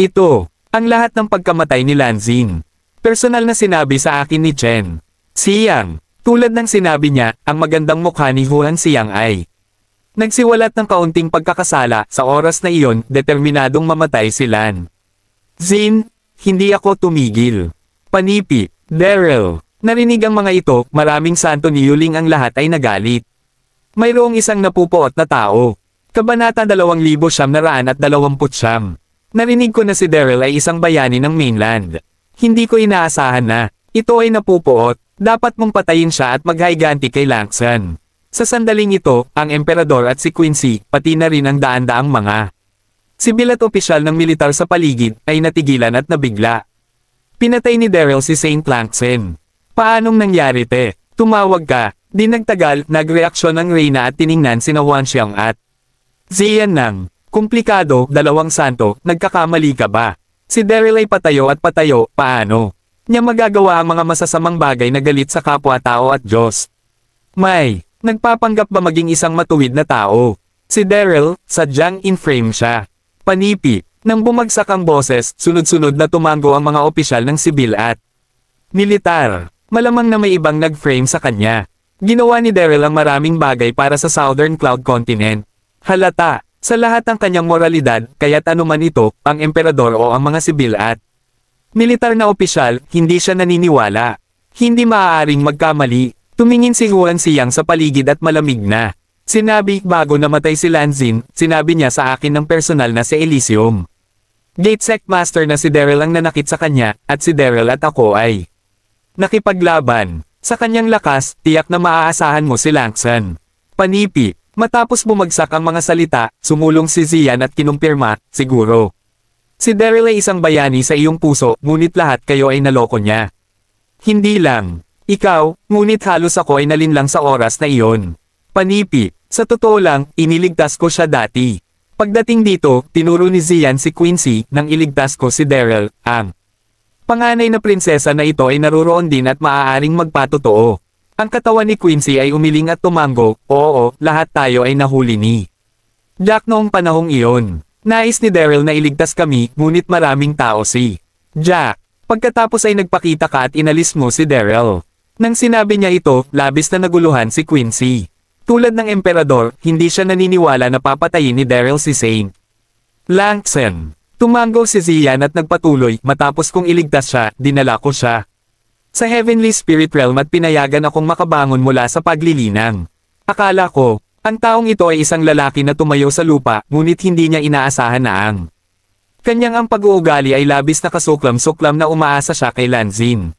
Ito, ang lahat ng pagkamatay ni Lanzin. Personal na sinabi sa akin ni Chen Siyang. Tulad ng sinabi niya, ang magandang mukha ni Huan Siyang ay nagsiwalat ng kaunting pagkakasala. Sa oras na iyon, determinadong mamatay si Lan Zin. Hindi ako tumigil. Panipi, Daryl. Narinig ang mga ito, maraming santo ni Yuling ang lahat ay nagalit. Mayroong isang napupuot na tao. Kabanata 2929. Narinig ko na si Daryl ay isang bayani ng mainland. Hindi ko inaasahan na ito ay napupuot. Dapat mong patayin siya at maghayganti kay Langsan. Sa sandaling ito, ang emperador at si Quincy, pati na rin ang daan-daang mga sibil at opisyal ng militar sa paligid, ay natigilan at nabigla. Pinatay ni Daryl si Saint Langsen. Paanong nangyari te? Tumawag ka. Di nagtagal, nagreaksyon ang Reyna at tiningnan sina Wan Xiang at Zian nang, komplikado, dalawang santo, nagkakamali ka ba? Si Daryl ay patayo at patayo, paano niya magagawa ang mga masasamang bagay na galit sa kapwa-tao at Diyos? May, nagpapanggap ba maging isang matuwid na tao? Si Daryl, sadyang in-frame siya. Panipi, nang bumagsak ang boses, sunod-sunod na tumango ang mga opisyal ng sibil at militar. Malamang na may ibang nag-frame sa kanya. Ginawa ni Daryl ang maraming bagay para sa Southern Cloud Continent. Halata, sa lahat ng kanyang moralidad, kaya't anuman ito, ang emperador o ang mga sibil at militar na opisyal, hindi siya naniniwala. Hindi maaaring magkamali. Tumingin si Huan Siyang sa paligid at malamig na. Sinabi, bago namatay si Lanzin, sinabi niya sa akin ng personal na si Elysium Gate Sect Master na si Daryl ang nanakit sa kanya, at si Daryl at ako ay nakipaglaban. Sa kanyang lakas, tiyak na maaasahan mo si Langsan. Panipi. Matapos bumagsak ang mga salita, sumulong si Zian at kinumpirma, siguro. Si Daryl ay isang bayani sa iyong puso, ngunit lahat kayo ay naloko niya. Hindi lang ikaw, ngunit halos ako ay nalinlang sa oras na iyon. Panipi. Sa totoo lang, iniligtas ko siya dati. Pagdating dito, tinuro ni Zian si Quincy, nang iligtas ko si Daryl, ang panganay na prinsesa na ito ay naruroon din at maaaring magpatotoo. Ang katawan ni Quincy ay umiling at tumango, oo, lahat tayo ay nahuli ni Jack noong panahong iyon. Nais ni Daryl na iligtas kami, ngunit maraming tao si Jack. Pagkatapos ay nagpakita ka at inalis mo si Daryl. Nang sinabi niya ito, labis na naguluhan si Quincy. Tulad ng emperador, hindi siya naniniwala na papatayin ni Daryl si Saint Langsen. Tumango si Zian at nagpatuloy, matapos kong iligtas siya, dinala ko siya sa Heavenly Spirit Realm at pinayagan akong makabangon mula sa paglilinang. Akala ko, ang taong ito ay isang lalaki na tumayo sa lupa, ngunit hindi niya inaasahan na ang kanyang ang pag-uugali ay labis na kasuklam-suklam na umaasa siya kay Lanzin.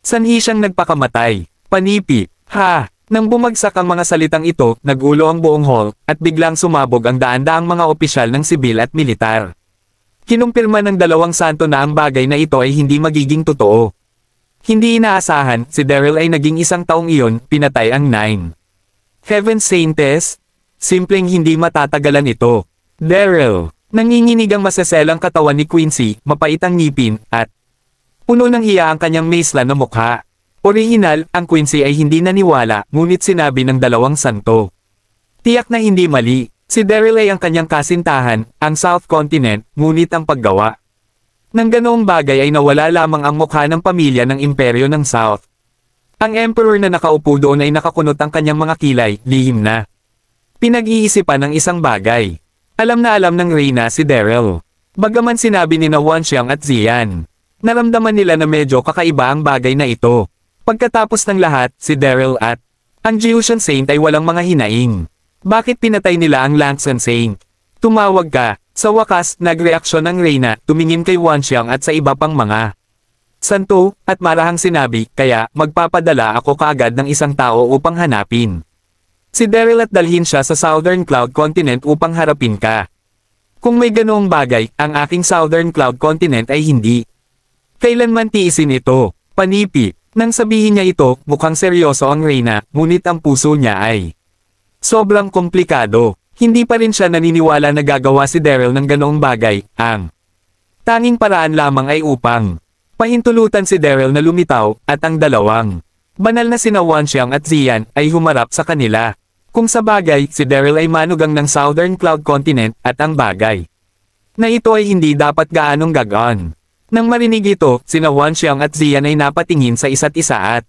Sanhi siyang nagpakamatay. Panipi, ha! Nang bumagsak ang mga salitang ito, nagulo ang buong hall, at biglang sumabog ang daan-daang mga opisyal ng sibil at militar. Kinumpirma ng dalawang santo na ang bagay na ito ay hindi magiging totoo. Hindi inaasahan, si Daryl ay naging isang taong iyon, pinatay ang 9. Heaven Saints? Simpleng hindi matatagalan ito. Daryl, nanginginig ang maseselang katawan ni Quincy, mapait ang ngipin, at puno ng hiya ang kanyang maisla na mukha. Orihinal, ang Quincy ay hindi naniwala, ngunit sinabi ng dalawang santo. Tiyak na hindi mali. Si Daryl ay ang kanyang kasintahan, ang South Continent, ngunit ang paggawa ng ganoong bagay ay nawala lamang ang mukha ng pamilya ng imperyo ng South. Ang emperor na nakaupo doon ay nakakunot ang kanyang mga kilay, lihim na pinag-iisipan ng isang bagay. Alam na alam ng Reyna si Daryl. Bagaman sinabi ni na Wanxiang at Zian, naramdaman nila na medyo kakaiba ang bagay na ito. Pagkatapos ng lahat, si Daryl at ang Jiushan Saint ay walang mga hinaing. Bakit pinatay nila ang Langsan Saint? Tumawag ka. Sa wakas, nagreaksyon ang Reyna, tumingin kay Wanxiang at sa iba pang mga santo, at marahang sinabi, kaya, magpapadala ako kaagad ng isang tao upang hanapin si Daryl at dalhin siya sa Southern Cloud Continent upang harapin ka. Kung may ganoong bagay, ang aking Southern Cloud Continent ay hindi kailanman tiisin ito. Panipi. Nang sabihin niya ito, mukhang seryoso ang Reyna, ngunit ang puso niya ay sobrang komplikado. Hindi pa rin siya naniniwala na gagawa si Daryl ng ganoong bagay. Ang tanging paraan lamang ay upang pahintulutan si Daryl na lumitaw, at ang dalawang banal na sina Wanxiang at Zian ay humarap sa kanila. Kung sa bagay, si Daryl ay manugang ng Southern Cloud Continent, at ang bagay na ito ay hindi dapat gaanong gagaan. Nang marinig ito, sina Wanxiang at Zian ay napatingin sa isa't isa at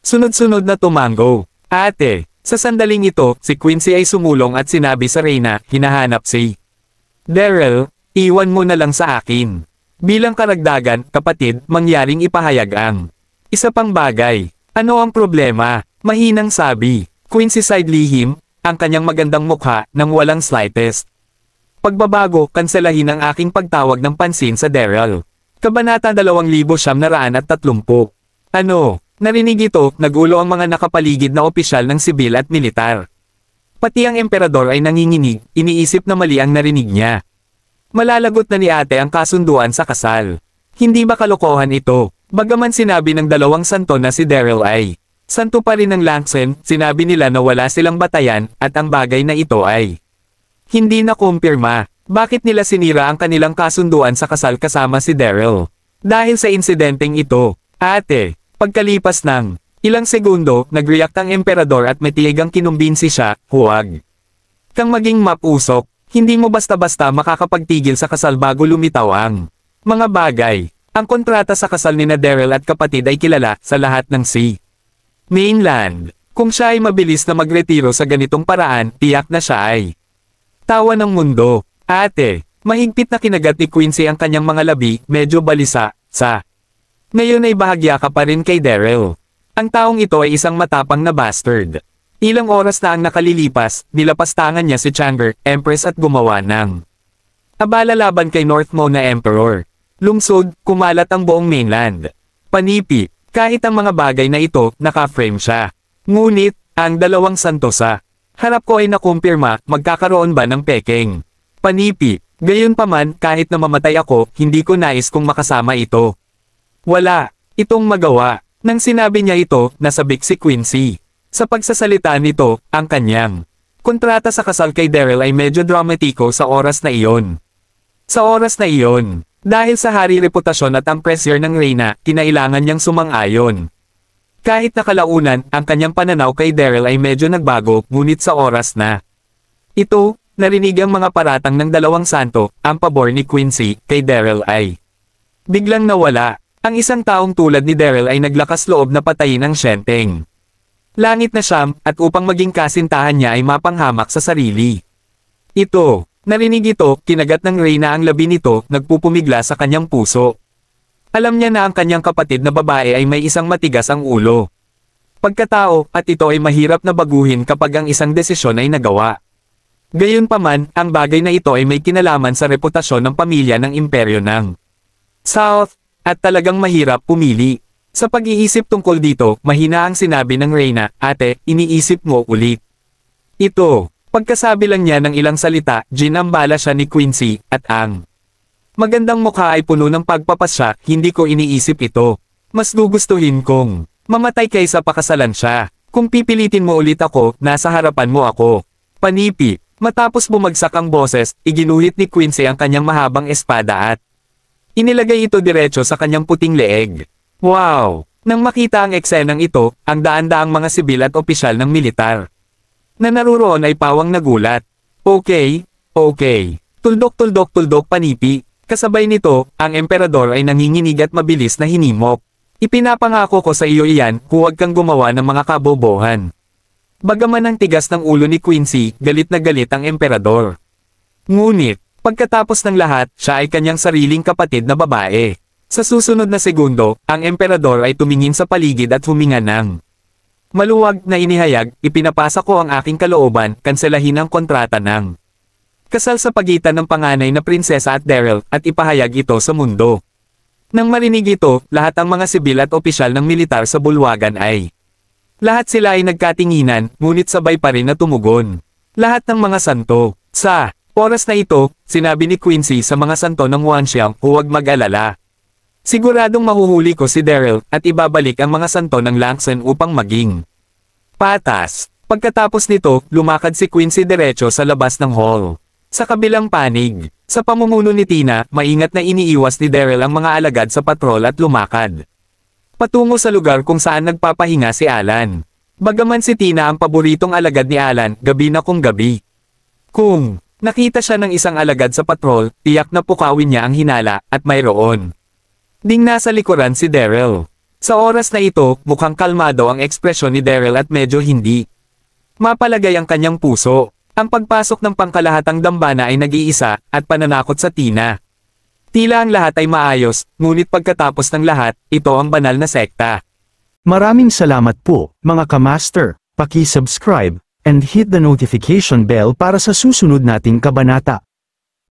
sunod-sunod na tumango. Ate! Sa sandaling ito, si Quincy ay sumulong at sinabi sa Reyna, hinahanap si Daryl, iwan mo na lang sa akin. Bilang karagdagan, kapatid, mangyaring ipahayag ang isa pang bagay. Ano ang problema? Mahinang sabi. Quincy side lihim, ang kanyang magandang mukha, nang walang slightest pagbabago, kanselahin ang aking pagtawag ng pansin sa Daryl. Kabanata 2930. Ano? Narinig ito, nagulo ang mga nakapaligid na opisyal ng sibil at militar. Pati ang emperador ay nanginginig, iniisip na mali ang narinig niya. Malalagot na ni ate ang kasunduan sa kasal. Hindi ba kalokohan ito? Bagaman sinabi ng dalawang santo na si Daryl ay santo pa rin ng Langsen, sinabi nila na wala silang batayan, at ang bagay na ito ay hindi na kumpirma. Bakit nila sinira ang kanilang kasunduan sa kasal kasama si Daryl? Dahil sa insidenteng ito, ate. Pagkalipas ng ilang segundo, nag-react ang emperador at matigang kinumbinsi siya, huwag kang maging mapusok, hindi mo basta-basta makakapagtigil sa kasal bago lumitaw ang mga bagay. Ang kontrata sa kasal ni Daryl at kapatid ay kilala sa lahat ng mainland. Kung siya ay mabilis na magretiro sa ganitong paraan, tiyak na siya ay tawa ng mundo. Ate, mahigpit na kinagat ni Quincy ang kanyang mga labi, medyo balisa, sa ngayon ay bahagya ka pa rin kay Daryl. Ang taong ito ay isang matapang na bastard. Ilang oras na ang nakalilipas, nilapastangan niya si Changer, Empress at gumawa ng abala laban kay North Mona Emperor. Lungsod, kumalat ang buong mainland. Panipi, kahit ang mga bagay na ito, naka-frame siya. Ngunit, ang dalawang santo sa harap ko ay nakumpirma, magkakaroon ba ng peking? Panipi, gayunpaman, kahit na mamatay ako, hindi ko nais kung makasama ito. Wala itong magawa. Nang sinabi niya ito, nasabik si Quincy. Sa pagsasalita nito, ang kanyang kontrata sa kasal kay Daryl ay medyo dramatiko sa oras na iyon. Sa oras na iyon, dahil sa hari reputasyon at ang pressure ng Reyna, kinailangan niyang sumang-ayon. Kahit nakalaunan, ang kanyang pananaw kay Daryl ay medyo nagbago, ngunit sa oras na ito, narinig ang mga paratang ng dalawang santo, ang pabor ni Quincy kay Daryl ay biglang nawala. Ang isang taong tulad ni Daryl ay naglakas loob na patayin ang Shenteng langit na siyam, at upang maging kasintahan niya ay mapanghamak sa sarili. Ito, narinig ito, kinagat ng Reyna ang labi nito, nagpupumigla sa kanyang puso. Alam niya na ang kanyang kapatid na babae ay may isang matigas ang ulo. Pagkatao, at ito ay mahirap na baguhin kapag ang isang desisyon ay nagawa. Gayunpaman, ang bagay na ito ay may kinalaman sa reputasyon ng pamilya ng imperyo ng South. At talagang mahirap pumili. Sa pag-iisip tungkol dito, mahina ang sinabi ng Reyna, ate, iniisip mo ulit. Ito, pagkasabi lang niya ng ilang salita, ginambala siya ni Quincy, at ang magandang mukha ay puno ng pagpapasya, hindi ko iniisip ito. Mas gugustuhin kong mamatay kaysa pakasalan siya. Kung pipilitin mo ulit ako, nasa harapan mo ako. Panipi, matapos bumagsak ang boses, iginuhit ni Quincy ang kanyang mahabang espada at inilagay ito diretso sa kanyang puting leeg. Wow! Nang makita ang eksenang ito, ang daan-daang mga sibil at opisyal ng militar na naruroon ay pawang nagulat. Okay, okay. Tuldok-tuldok-tuldok panipi. Kasabay nito, ang emperador ay nanginginig at mabilis na hinimok. Ipinapangako ko sa iyo iyan, huwag kang gumawa ng mga kabobohan. Bagaman ang tigas ng ulo ni Quincy, galit na galit ang emperador. Ngunit, pagkatapos ng lahat, siya ay kanyang sariling kapatid na babae. Sa susunod na segundo, ang emperador ay tumingin sa paligid at huminga ng maluwag na inihayag, ipinapasa ko ang aking kalooban, kanselahin ang kontrata ng kasal sa pagitan ng panganay na prinsesa at Daryl, at ipahayag ito sa mundo. Nang marinig ito, lahat ang mga sibil at opisyal ng militar sa bulwagan ay lahat sila ay nagkatinginan, ngunit sabay pa rin na tumugon. Lahat ng mga santo. Sa oras na ito, sinabi ni Quincy sa mga santo ng Wanxiang, huwag mag-alala. Siguradong mahuhuli ko si Daryl, at ibabalik ang mga santo ng Langsen upang maging patas. Pagkatapos nito, lumakad si Quincy diretso sa labas ng hall. Sa kabilang panig, sa pamumuno ni Tina, maingat na iniiwas ni Daryl ang mga alagad sa patrol at lumakad patungo sa lugar kung saan nagpapahinga si Alan. Bagaman si Tina ang paboritong alagad ni Alan, gabi na kung gabi. Kung nakita siya ng isang alagad sa patrol, tiyak na pukawin niya ang hinala, at mayroon ding nasa likuran si Daryl. Sa oras na ito, mukhang kalmado ang ekspresyon ni Daryl at medyo hindi mapalagay ang kanyang puso. Ang pagpasok ng pangkalahatang dambana ay nag-iisa, at pananakot sa Tina. Tila ang lahat ay maayos, ngunit pagkatapos ng lahat, ito ang banal na sekta. Maraming salamat po, mga kamaster. Paki-subscribe, and hit the notification bell para sa susunod nating kabanata.